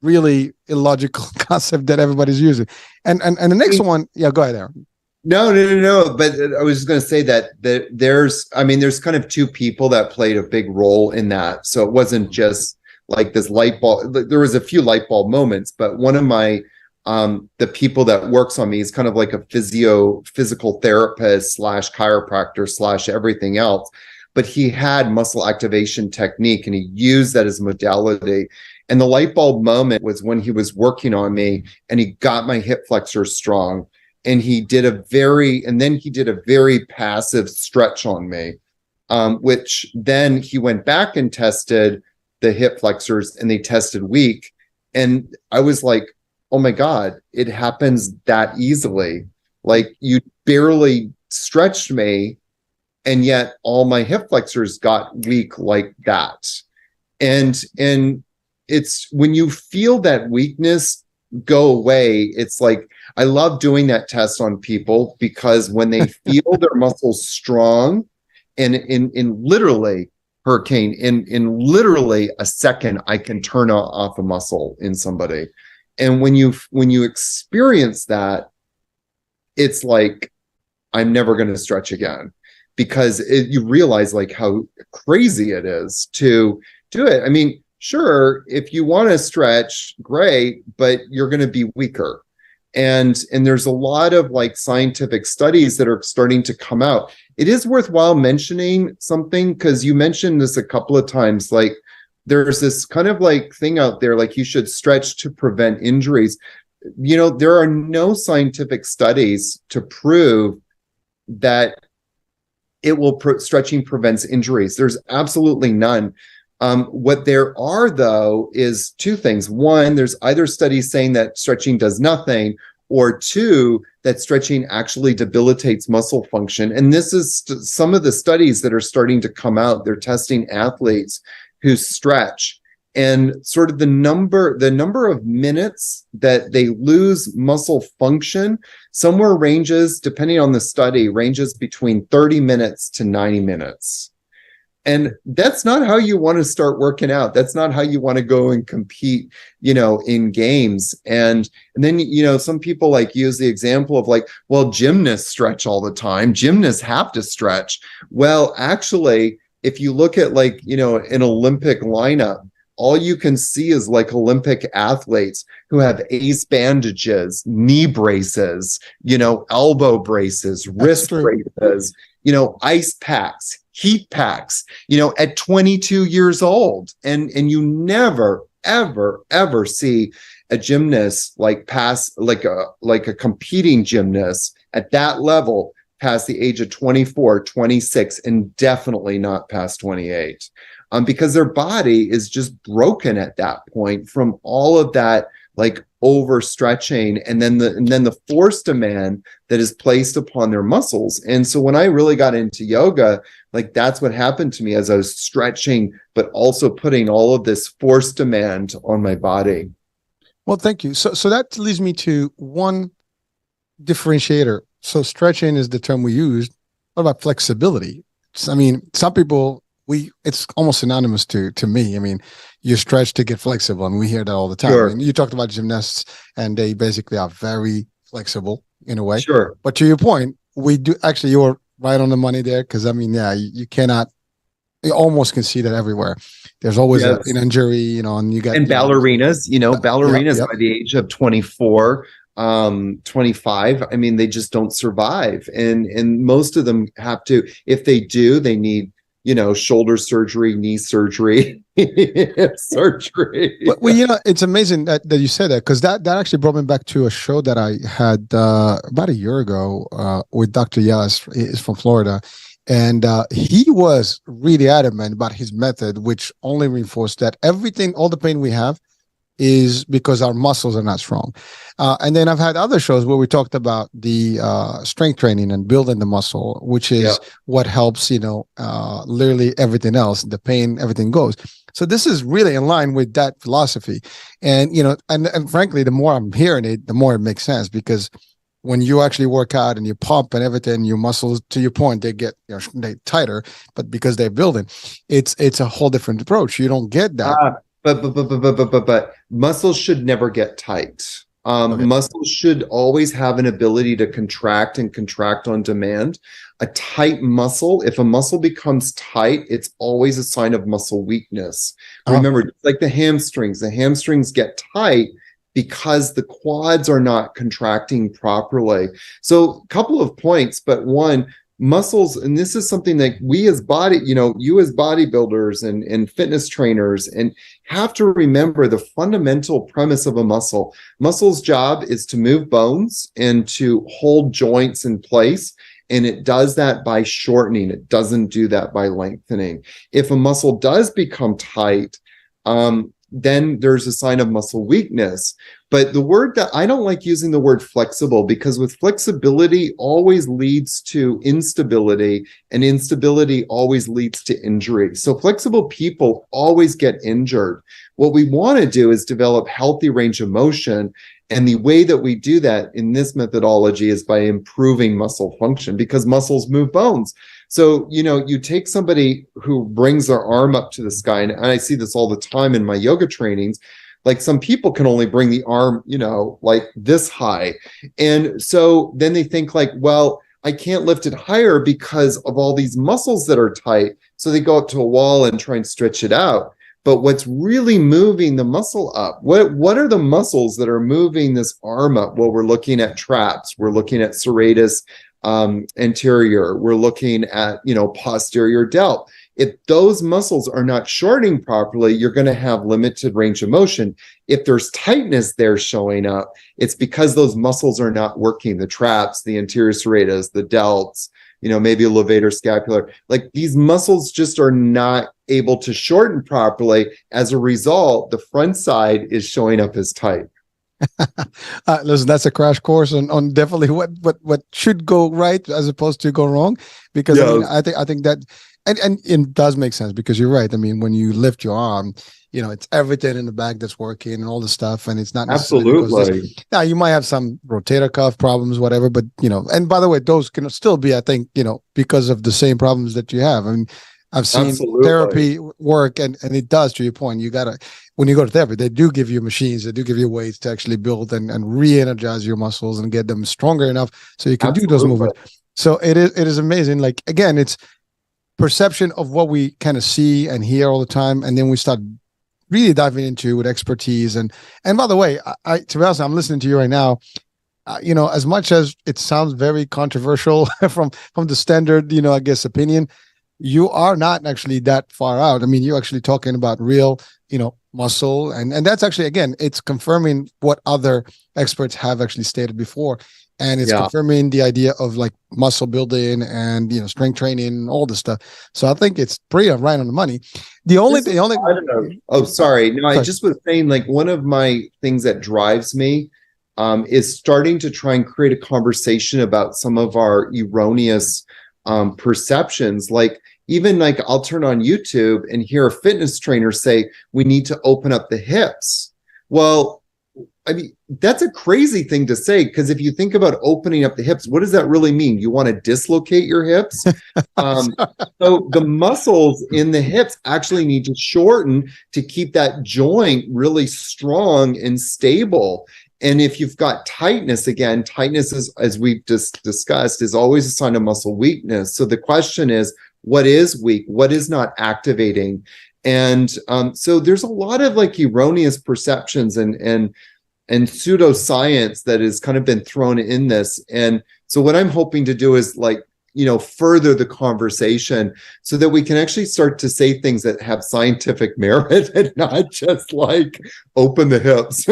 really illogical concept that everybody's using? And the next one, go ahead, Aaron. No. But I was just going to say that there's kind of two people that played a big role in that. So it wasn't just like this light bulb. There was a few light bulb moments, but one of my the people that works on me is kind of like a physical therapist / chiropractor / everything else, but he had muscle activation technique and he used that as modality. And the light bulb moment was when he was working on me and he got my hip flexors strong, and he did a very passive stretch on me, which then he went back and tested the hip flexors and they tested weak. And I was like, oh my God, it happens that easily. Like, you barely stretched me, and yet all my hip flexors got weak like that. And it's when you feel that weakness go away, it's like, I love doing that test on people, because when they feel their muscles strong, and in literally Hurricane, in literally a second, I can turn off a muscle in somebody. And when you experience that, it's like, I'm never going to stretch again, because you realize like how crazy it is to do it. I mean, sure, if you want to stretch, great, but you're going to be weaker. And there's a lot of like scientific studies that are starting to come out. It is worthwhile mentioning something, because you mentioned this a couple of times, like there's this kind of like thing out there, like you should stretch to prevent injuries. You know, there are no scientific studies to prove that stretching prevents injuries. There's absolutely none. What there are, though, is two things. One, there's either studies saying that stretching does nothing, or two, that stretching actually debilitates muscle function. And this is some of the studies that are starting to come out. They're testing athletes who stretch, and sort of the number of minutes that they lose muscle function somewhere ranges, depending on the study, ranges between 30 minutes to 90 minutes. And that's not how you want to start working out. That's not how you want to go and compete, in games. And then, some people like use the example of like, well, gymnasts stretch all the time. Gymnasts have to stretch. Well, actually, if you look at like, an Olympic lineup, all you can see is like Olympic athletes who have ace bandages, knee braces, elbow braces, wrist braces, ice packs, heat packs, at 22 years old. And you never, ever, ever see a gymnast like pass, like a competing gymnast at that level past the age of 24, 26, and definitely not past 28. Because their body is just broken at that point from all of that like overstretching, and then the force demand that is placed upon their muscles. And so when I really got into yoga, like that's what happened to me as I was stretching, but also putting all of this force demand on my body. Well, thank you. So that leads me to one differentiator. So stretching is the term we used. What about flexibility? I mean, some people, it's almost synonymous to me. I mean, you stretch to get flexible, and we hear that all the time. Sure. I mean, you talked about gymnasts, and they basically are very flexible in a way. Sure. But to your point, we do actually, you're right on the money there, because I mean, yeah, you cannot. You almost can see that everywhere. There's always an injury, and you got ballerinas. Ballerinas yep. By the age of 24. 25, I mean, they just don't survive, and most of them have to. If they do, they need shoulder surgery, knee surgery, surgery. Well, it's amazing that you said that, because that actually brought me back to a show that I had about a year ago with Dr. Yas. He's from Florida, and he was really adamant about his method, which only reinforced that all the pain we have is because our muscles are not strong. And then I've had other shows where we talked about the strength training and building the muscle, which is what helps, literally everything else, the pain, everything goes. So this is really in line with that philosophy. And, and frankly, the more I'm hearing it, the more it makes sense, because when you actually work out and you pump and everything, your muscles, to your point, they get they tighter, but because they're building, it's a whole different approach. You don't get that. But muscles should never get tight. Okay. Muscles should always have an ability to contract and contract on demand. A tight muscle, if a muscle becomes tight, it's always a sign of muscle weakness. Remember, like the hamstrings get tight because the quads are not contracting properly. So a couple of points, but one, muscles, and this is something that we as you as bodybuilders and fitness trainers, and have to remember the fundamental premise of a muscle. Muscle's job is to move bones and to hold joints in place. And it does that by shortening. It doesn't do that by lengthening. If a muscle does become tight, then there's a sign of muscle weakness. But the word that I don't like using the word flexible, because with flexibility always leads to instability, and instability always leads to injury. So flexible people always get injured. What we want to do is develop healthy range of motion. And the way that we do that in this methodology is by improving muscle function, because muscles move bones. So, you take somebody who brings their arm up to the sky, and I see this all the time in my yoga trainings. Like some people can only bring the arm, like this high. And so then they think like, well, I can't lift it higher because of all these muscles that are tight. So they go up to a wall and try and stretch it out. But what's really moving the muscle up? What are the muscles that are moving this arm up? Well, we're looking at traps. We're looking at serratus anterior. We're looking at, posterior delt. If those muscles are not shortening properly, you're going to have limited range of motion. If there's tightness there showing up, it's because those muscles are not working. The traps, the anterior serratus, the delts, maybe a levator scapular. Like these muscles just are not able to shorten properly. As a result, the front side is showing up as tight. Listen, that's a crash course on definitely what should go right as opposed to go wrong. Because Yes. I think that and it does make sense, because you're right. I mean, when you lift your arm, it's everything in the back that's working and all the stuff, and it's not necessarily Absolutely. now you might have some rotator cuff problems, whatever, but and by the way, those can still be, I think, because of the same problems that you have. I mean, I've seen Absolutely. therapy work, and it does, to your point. You gotta, when you go to therapy, they do give you machines, they do give you weights to actually build and re-energize your muscles and get them stronger enough so you can do those movements. So it is amazing. Like, again, it's perception of what we kind of see and hear all the time, and then we start really diving into with expertise. And by the way, I to be honest, I'm listening to you right now. As much as it sounds very controversial from the standard, I guess, opinion, you are not actually that far out. I mean, you're actually talking about real, muscle, and that's actually, again, it's confirming what other experts have actually stated before. And it's confirming the idea of like muscle building and, strength training, all this stuff. So I think it's pretty right on the money. The only I don't know. Oh, sorry. No, I just was saying, like, one of my things that drives me is starting to try and create a conversation about some of our erroneous perceptions. Like, even like I'll turn on YouTube and hear a fitness trainer say, we need to open up the hips. Well, I mean, that's a crazy thing to say, because if you think about opening up the hips, what does that really mean? You want to dislocate your hips? So the muscles in the hips actually need to shorten to keep that joint really strong and stable. And if you've got tightness, again, tightness is, as we've just discussed, is always a sign of muscle weakness. So the question is, what is weak? What is not activating? And so there's a lot of like erroneous perceptions and pseudoscience that has kind of been thrown in this. And so what I'm hoping to do is like, further the conversation so that we can actually start to say things that have scientific merit and not just like open the hips.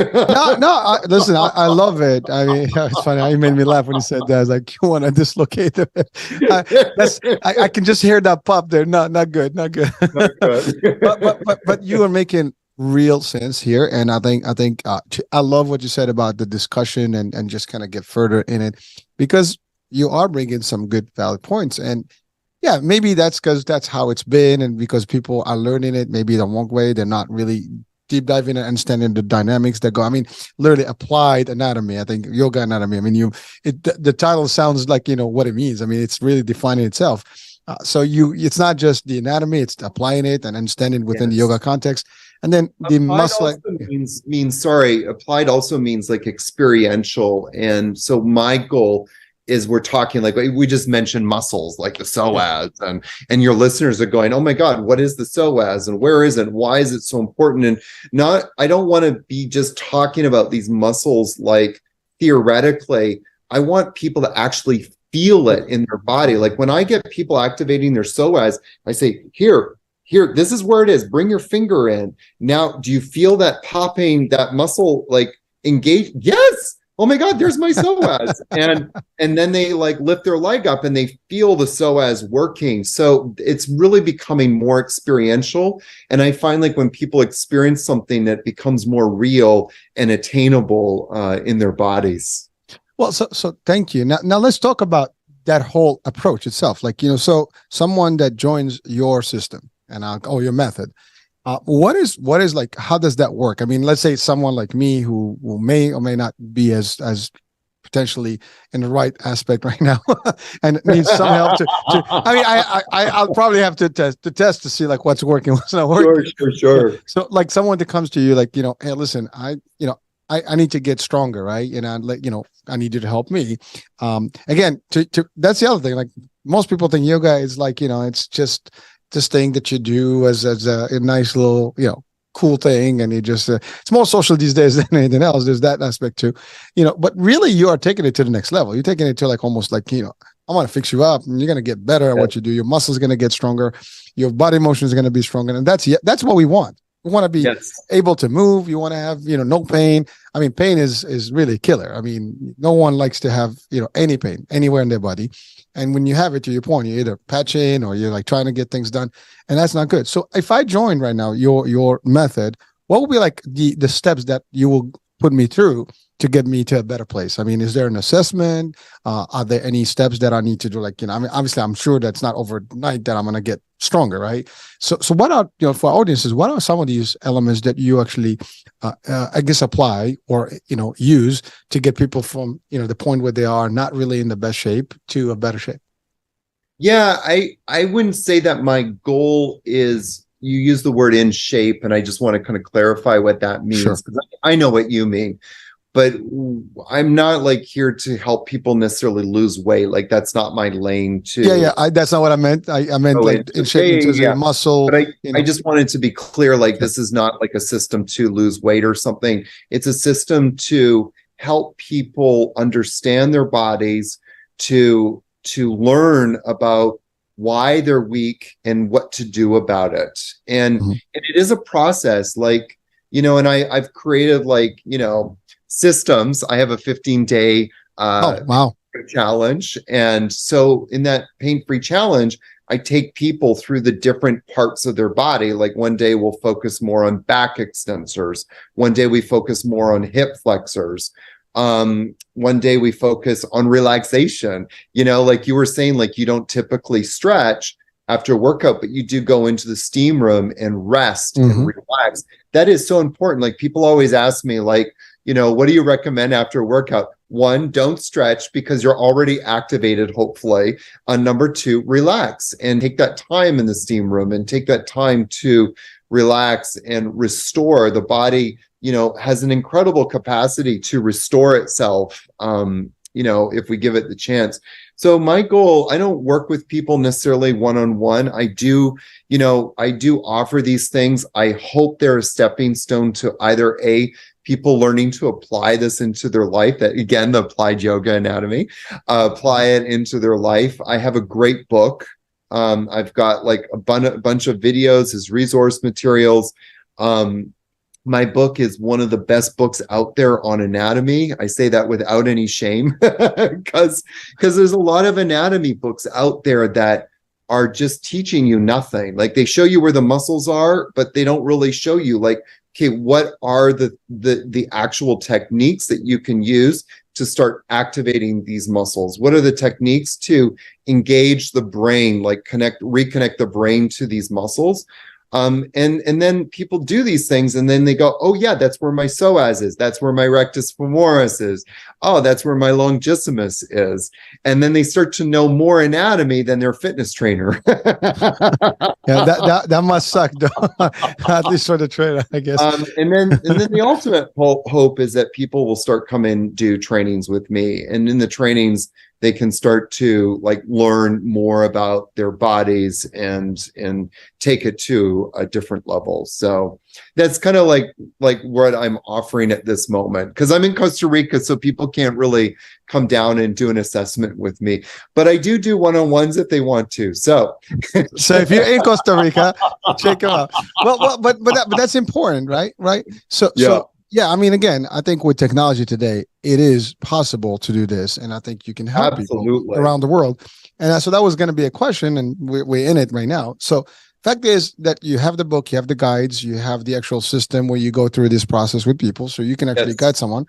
Listen, I love it. I mean, it's funny. You made me laugh when you said that. I was like, you want to dislocate them? I can just hear that pop there. No, not good. Not good. Not good. but you are making real sense here, and I think I love what you said about the discussion and just kind of get further in it, because you are bringing some good valid points. And yeah, maybe that's because that's how it's been, and because people are learning it maybe the wrong way. They're not really deep diving and understanding the dynamics that go. I mean, literally applied anatomy. I think yoga anatomy. I mean, the title sounds like what it means. I mean, it's really defining itself. So it's not just the anatomy; it's applying it and understanding within the yoga context. And then the muscle applied also means like experiential. And so my goal is, we're talking like we just mentioned muscles like the psoas, and your listeners are going, oh my God, what is the psoas and where is it? Why is it so important? And I don't want to be just talking about these muscles like theoretically. I want people to actually feel it in their body. Like when I get people activating their psoas, I say, here, this is where it is. Bring your finger in. Now, do you feel that popping, that muscle like engage? Yes. Oh my God, there's my psoas. and then they like lift their leg up and they feel the psoas working. So it's really becoming more experiential. And I find like when people experience something, that becomes more real and attainable in their bodies. Well, so thank you. Now let's talk about that whole approach itself. Like, so someone that joins your system and your method, what is like, how does that work? I mean, let's say someone like me who may or may not be as potentially in the right aspect right now and needs some help I mean, I'll probably have to test to see like what's working, what's not working. Sure. So like someone that comes to you like, hey, listen, I need to get stronger, right? And I need you to help me. Again, that's the other thing. Like most people think yoga is like, it's just this thing that you do as a nice little, cool thing. And it's more social these days than anything else. There's that aspect too, but really you are taking it to the next level. You're taking it to like almost like, I want to fix you up and you're going to get better at what you do. Your muscles going to get stronger. Your body motion is going to be stronger. And that's what we want. We want to be able to move. You want to have, no pain. I mean, pain is really a killer. I mean, no one likes to have, any pain anywhere in their body. And when you have it, to your point, you're either patching or you're like trying to get things done, and that's not good. So if I join right now your method, what would be like the steps that you will put me through to get me to a better place? I mean, is there an assessment? Are there any steps that I need to do? Like, I mean, obviously I'm sure that's not overnight that I'm going to get stronger, right? So what are, for our audiences, what are some of these elements that you actually, I guess, apply or, use to get people from, the point where they are not really in the best shape to a better shape? Yeah, I wouldn't say that my goal is, you use the word in shape, and I just want to kind of clarify what that means. Sure. Because I know what you mean. But I'm not like here to help people necessarily lose weight. Like that's not my lane too. Yeah. That's not what I meant. I meant like in shape in terms of your muscle. But I just wanted to be clear, like this is not like a system to lose weight or something. It's a system to help people understand their bodies, to learn about why they're weak and what to do about it. And, and it is a process, like, and I've created like, systems. I have a 15-day challenge. And so in that pain-free challenge, I take people through the different parts of their body. Like one day we'll focus more on back extensors. One day we focus more on hip flexors. One day we focus on relaxation. Like you were saying, like you don't typically stretch after a workout, but you do go into the steam room and rest and relax. That is so important. Like people always ask me, like, what do you recommend after a workout? One, don't stretch because you're already activated, hopefully. Number two, relax and take that time in the steam room and take that time to relax and restore. The body, has an incredible capacity to restore itself, if we give it the chance. So my goal, I don't work with people necessarily one-on-one. I do offer these things. I hope they're a stepping stone to either people learning to apply this into their life, that again, the applied yoga anatomy, apply it into their life. I have a great book. I've got like a bunch of videos as resource materials. My book is one of the best books out there on anatomy. I say that without any shame because there's a lot of anatomy books out there that are just teaching you nothing. Like they show you where the muscles are, but they don't really show you like, okay, what are the actual techniques that you can use to start activating these muscles? What are the techniques to engage the brain, like reconnect the brain to these muscles? And then people do these things and then they go, oh yeah, that's where my psoas is. That's where my rectus femoris is. Oh, that's where my longissimus is. And then they start to know more anatomy than their fitness trainer. Yeah, that must suck, though. At least for the trainer, I guess. And then the ultimate hope is that people will start coming do trainings with me. And in the trainings, they can start to like learn more about their bodies and take it to a different level. So that's kind of like what I'm offering at this moment, because I'm in Costa Rica, so people can't really come down and do an assessment with me. But I do one-on-ones if they want to. So if you're in Costa Rica, check them out. Well, but that's important, right? Right. So yeah, I mean, again, I think with technology today, it is possible to do this, and I think you can help people around the world. And so that was going to be a question, and we're in it right now. So fact is that you have the book, you have the guides, you have the actual system where you go through this process with people, so you can actually guide someone.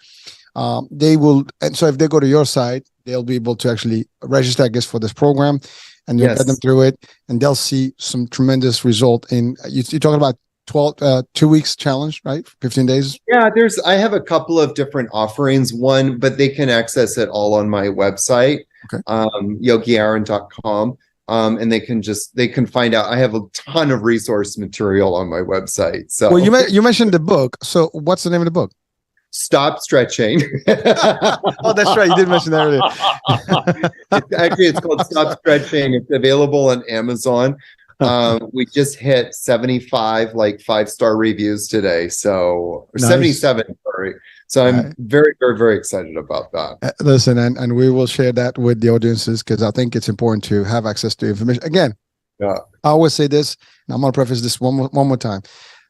They will, and so if they go to your site, they'll be able to actually register, I guess, for this program, and you'll get them through it, and they'll see some tremendous result in. You're talking about 2 weeks challenge, right? 15 days. Yeah, I have a couple of different offerings. One, but they can access it all on my website, Okay. yogiaaron.com. And they can find out. I have a ton of resource material on my website. So well, you mentioned the book. So what's the name of the book? Stop Stretching. Oh, that's right. You did mention that earlier. It's called Stop Stretching. It's available on Amazon. We just hit 75 like 5-star reviews today. So Nice. 77, sorry. So I'm very, very, very excited about that. Listen, and we will share that with the audiences because I think it's important to have access to information. Again, I always say this, and I'm going to preface this one more time.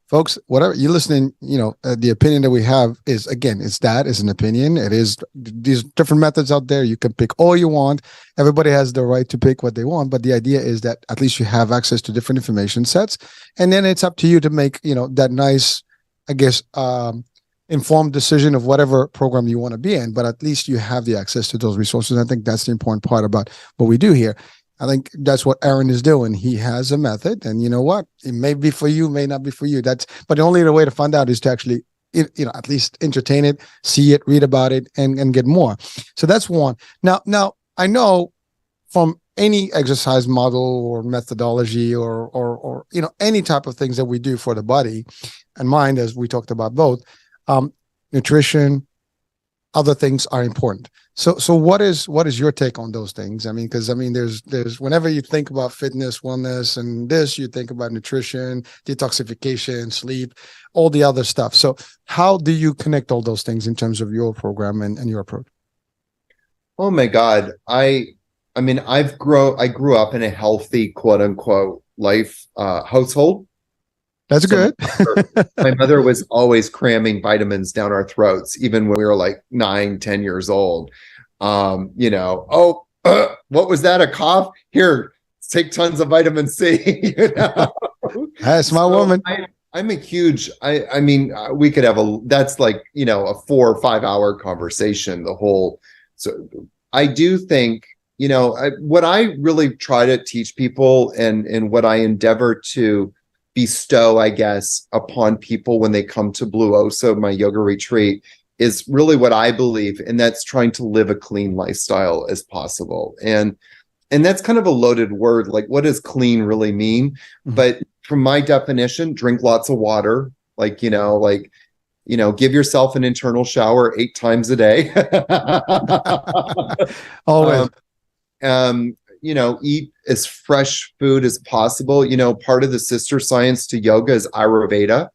Folks, whatever you're listening, the opinion that we have is, again, it's an opinion. It is these different methods out there. You can pick all you want. Everybody has the right to pick what they want. But the idea is that at least you have access to different information sets. And then it's up to you to make, that nice, I guess, informed decision of whatever program you want to be in. But at least you have the access to those resources. I think that's the important part about what we do here. I think that's what Aaron is doing. He has a method, and you know what? It may be for you, may not be for you. But the only way to find out is to actually, at least entertain it, see it, read about it, and get more. So that's one. Now I know from any exercise model or methodology or any type of things that we do for the body and mind, as we talked about both, nutrition, other things are important. So what is your take on those things? I mean, because there's whenever you think about fitness, wellness, and this, you think about nutrition, detoxification, sleep, all the other stuff. So how do you connect all those things in terms of your program and your approach? Oh my God. I grew up in a healthy, quote unquote, life household. That's good. My mother was always cramming vitamins down our throats, even when we were like 9, 10 years old. What was that? A cough? Here, take tons of vitamin C. That's my woman. I'm a huge, we could have that's like, a 4 or 5 hour conversation, so I do think, what I really try to teach people and what I endeavor to bestow, I guess, upon people when they come to Blue Osa, my yoga retreat, is really what I believe, and that's trying to live a clean lifestyle as possible. And that's kind of a loaded word. Like, what does clean really mean? Mm-hmm. But from my definition, drink lots of water, give yourself an internal shower 8 times a day. Always. Eat as fresh food as possible. Part of the sister science to yoga is Ayurveda.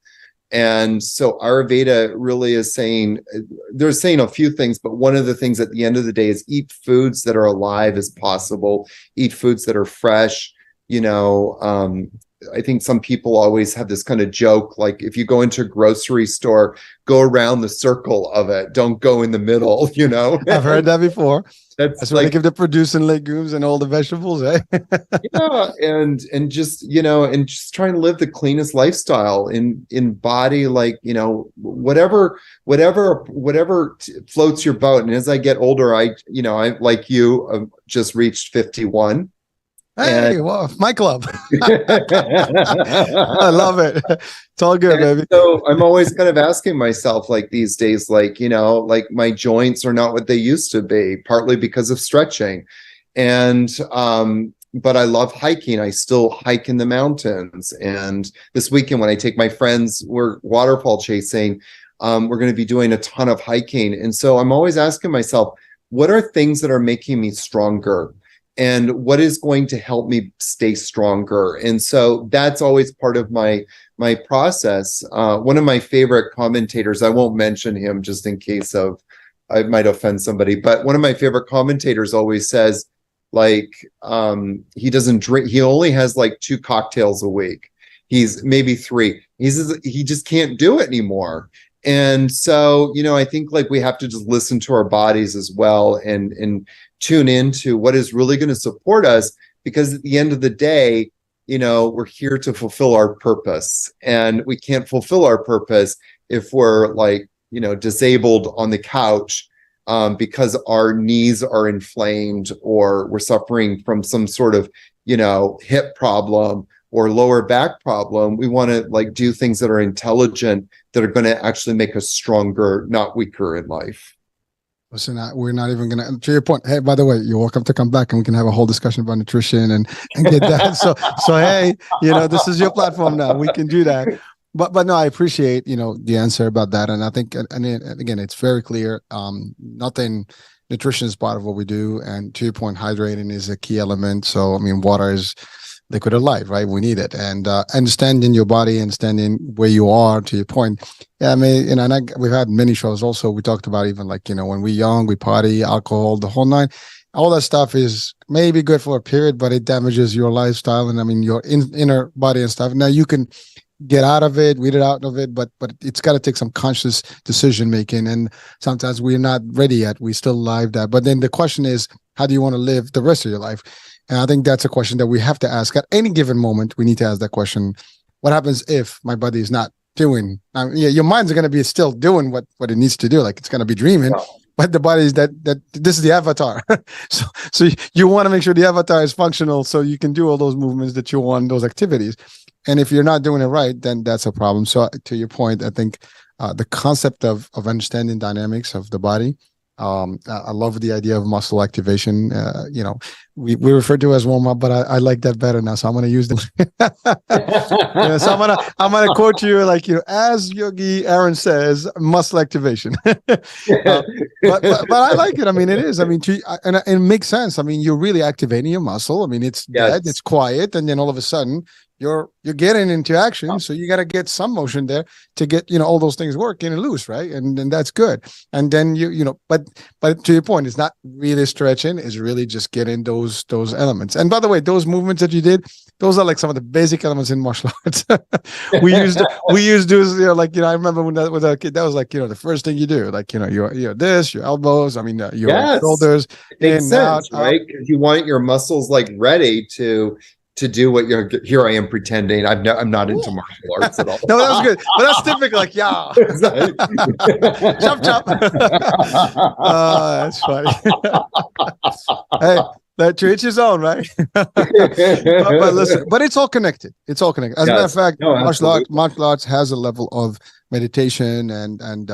And so Ayurveda really is they're saying a few things, but one of the things at the end of the day is eat foods that are alive as possible, eat foods that are fresh. I think some people always have this kind of joke, like if you go into a grocery store, go around the circle of it. Don't go in the middle, I've heard that before. That's where they give the produce and legumes and all the vegetables, eh? Yeah, and just trying to live the cleanest lifestyle in body, whatever floats your boat. And as I get older, I like you, just reached 51. Hey, well, my club. I love it. It's all good, baby. So I'm always kind of asking myself, these days, my joints are not what they used to be, partly because of stretching. And but I love hiking. I still hike in the mountains. And this weekend when I take my friends, we're waterfall chasing. We're going to be doing a ton of hiking. And so I'm always asking myself, what are things that are making me stronger? And what is going to help me stay stronger? And so that's always part of my process. One of my favorite commentators, I won't mention him just in case I might offend somebody, but one of my favorite commentators always says, he doesn't drink, he only has 2 cocktails a week. He's maybe 3. He just can't do it anymore. And so, I think we have to just listen to our bodies as well and tune into what is really going to support us, because at the end of the day, we're here to fulfill our purpose, and we can't fulfill our purpose if we're disabled on the couch because our knees are inflamed or we're suffering from some sort of hip problem or lower back problem. We want to like do things that are intelligent, that are going to actually make us stronger, not weaker in life. Listen, we're not even gonna. To your point, hey, by the way, you're welcome to come back and we can have a whole discussion about nutrition and get that. So hey, this is your platform now. We can do that. But no, I appreciate the answer about that, and I think and again, it's very clear. Nutrition is part of what we do, and to your point, hydrating is a key element. So I mean, water is liquid of life, right? We need it, and understanding your body, understanding where you are. To your point, yeah, I mean, we've had many shows. Also, we talked about even like when we're young, we party, alcohol, the whole nine. All that stuff is maybe good for a period, but it damages your lifestyle and I mean your inner body and stuff. Now you can get out of it, weed it out of it, but it's got to take some conscious decision making, and sometimes we're not ready yet. We still live that, but then the question is, how do you want to live the rest of your life? And I think that's a question that we have to ask at any given moment. We need to ask that question: what happens if my body is not doing? Your mind's going to be still doing what it needs to do, like it's going to be dreaming. Yeah. But the body is that this is the avatar. so you want to make sure the avatar is functional so you can do all those movements that you want, those activities. And if you're not doing it right, then that's a problem. So to your point, I think the concept of understanding dynamics of the body. I love the idea of muscle activation. We refer to it as warm-up, but I like that better now. So I'm going to use them. So I'm gonna quote you like, as Yogi Aaron says, muscle activation. but I like it. I mean, it is. I mean, and it makes sense. I mean, you're really activating your muscle. I mean, it's dead, it's quiet, and then all of a sudden you're getting into action. So you got to get some motion there to get all those things working and loose, right? And that's good. And then but to your point, it's not really stretching. It's really just getting those elements. And by the way, those movements that you did, those are like some of the basic elements in martial arts. we used those, I remember when I was a kid, that was like, the first thing you do, like, your this, your elbows, I mean, your shoulders. It makes sense, right? Because you want your muscles like ready to do what here I am pretending I'm not into martial arts at all. No, that was good. But that's typical, like, yeah. Chop, chop. That's funny. Hey, that to each his own, right? but listen, but it's all connected. It's all connected. As a matter of fact, martial arts has a level of meditation and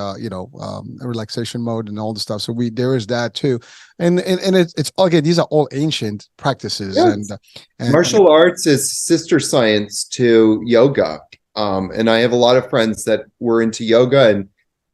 relaxation mode and all the stuff. So there is that too. And it's again, these are all ancient practices. Yes. And martial arts is sister science to yoga. And I have a lot of friends that were into yoga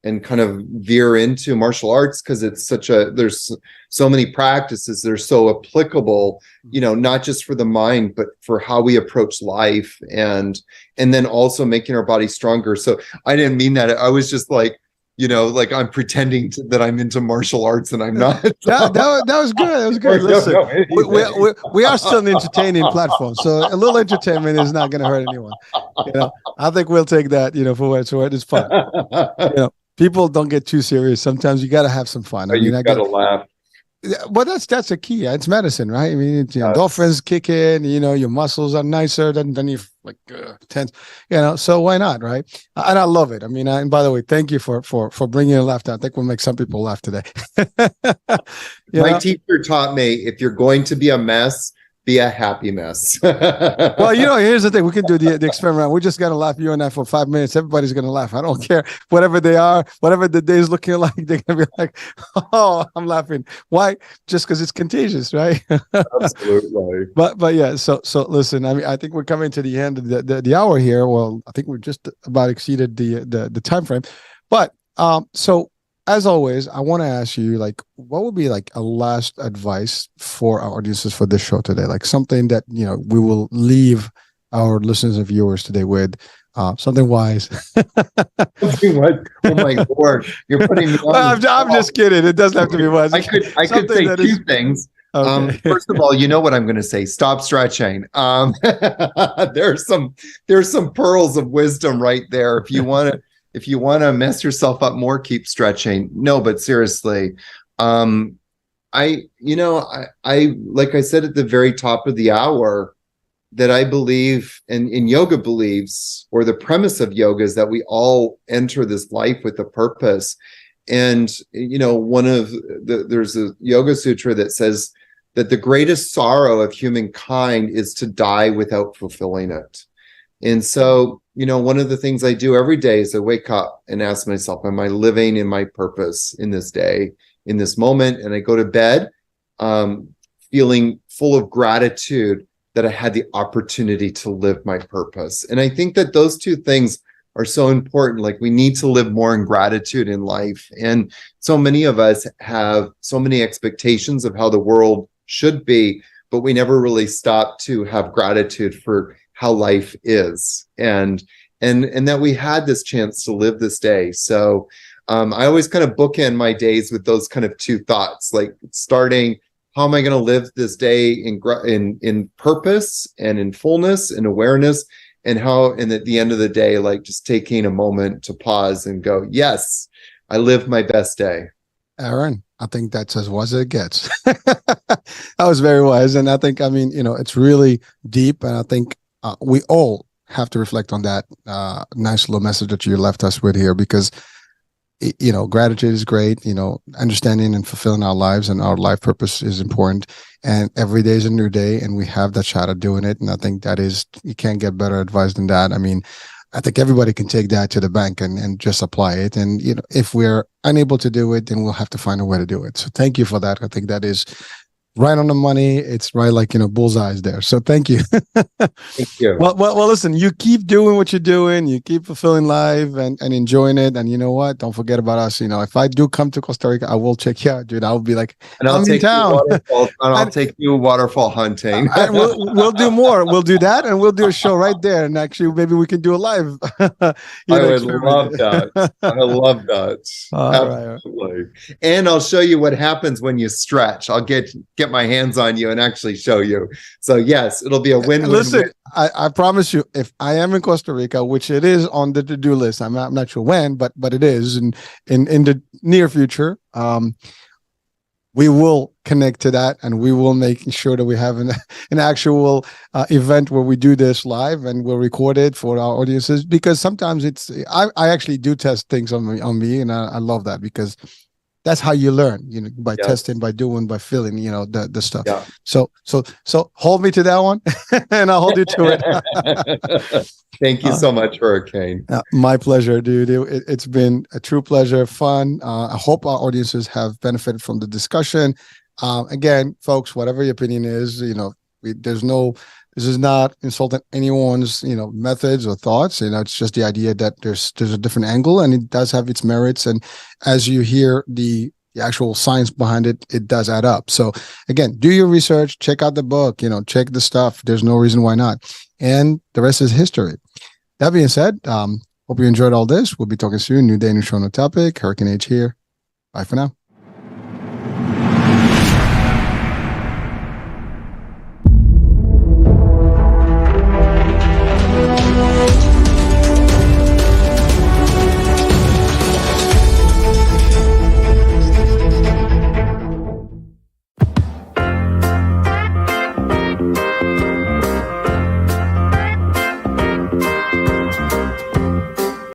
and kind of veer into martial arts because it's there's so many practices that are so applicable, not just for the mind, but for how we approach life and then also making our body stronger. So I didn't mean that. I was just like, like I'm pretending that I'm into martial arts and I'm not. that was good. That was good. Listen, we are still an entertaining platform, so a little entertainment is not going to hurt anyone. I think we'll take that. For what it's worth. It's fun. People don't get too serious. Sometimes you got to have some fun. You got to laugh. Well, that's a key. It's medicine, right? I mean, endorphins kick in. Your muscles are nicer than you like tense. So why not, right? And I love it. I mean, and by the way, thank you for bringing a laughter. I think we'll make some people laugh today. My teacher taught me, if you're going to be a mess, be a happy mess. Well, here's the thing. We can do the experiment. We just got to laugh, you and I, for 5 minutes. Everybody's going to laugh. I don't care. Whatever they are, whatever the day is looking like, they're going to be like, oh, I'm laughing. Why? Just because it's contagious, right? Absolutely. But yeah, so listen, I mean, I think we're coming to the end of the hour here. Well, I think we're just about exceeded the time frame. But so as always, I want to ask you, like, what would be like a last advice for our audiences for this show today? Like something that, we will leave our listeners and viewers today with, something wise. Oh my Lord, you're putting me on. Well, I'm just kidding. It doesn't have to be wise. I could say two things. Okay. First of all, you know what I'm going to say. Stop stretching. There's some pearls of wisdom right there. If you want to mess yourself up more, keep stretching. No, but seriously, I like I said at the very top of the hour, that I believe and yoga believes, or the premise of yoga is that we all enter this life with a purpose. And, there's a yoga sutra that says that the greatest sorrow of humankind is to die without fulfilling it. And so, one of the things I do every day is I wake up and ask myself, am I living in my purpose in this day, in this moment? And I go to bed feeling full of gratitude that I had the opportunity to live my purpose. And I think that those two things are so important. Like, we need to live more in gratitude in life. And so many of us have so many expectations of how the world should be, but we never really stop to have gratitude for how life is, and that we had this chance to live this day. So I always kind of bookend my days with those kind of two thoughts, like starting, how am I going to live this day in purpose and in fullness and awareness, and at the end of the day, like just taking a moment to pause and go, yes, I lived my best day. Aaron, I think that's as wise as it gets. That was very wise. And I think, it's really deep. And I think we all have to reflect on that nice little message that you left us with here, because gratitude is great. Understanding and fulfilling our lives and our life purpose is important. And every day is a new day, and we have that shot at doing it. And I think you can't get better advice than that. I think everybody can take that to the bank and just apply it. And, if we're unable to do it, then we'll have to find a way to do it. So thank you for that. I think that is right on the money. It's right, like, bullseyes there. So thank you. Thank you. Well, listen, you keep doing what you're doing. You keep fulfilling life and enjoying it. And you know what? Don't forget about us. If I do come to Costa Rica, I will check you out, dude. I'll be like, and I'll take you waterfall hunting. And we'll do more. We'll do that, and we'll do a show right there. And actually, maybe we can do a live. I would love that. I love that. Absolutely. Right. And I'll show you what happens when you stretch. I'll get my hands on you and actually show you. So yes, it'll be a win-win. Listen, I promise you, if I am in Costa Rica, which it is on the to-do list, I'm not sure when, but it is in the near future, we will connect to that, and we will make sure that we have an actual event where we do this live, and we'll record it for our audiences, because sometimes I actually do test things on me, and I love that, because that's how you learn, by testing, by doing, by feeling, the stuff. Yeah. So hold me to that one, and I'll hold you to it. Thank you so much, Hurricane. My pleasure, dude. It's been a true pleasure, fun. I hope our audiences have benefited from the discussion. Again, folks, whatever your opinion is, this is not insulting anyone's, methods or thoughts. It's just the idea that there's a different angle, and it does have its merits. And as you hear the actual science behind it, it does add up. So again, do your research, check out the book, check the stuff. There's no reason why not. And the rest is history. That being said, hope you enjoyed all this. We'll be talking soon. New day, new show, new topic. Hurricane H here. Bye for now.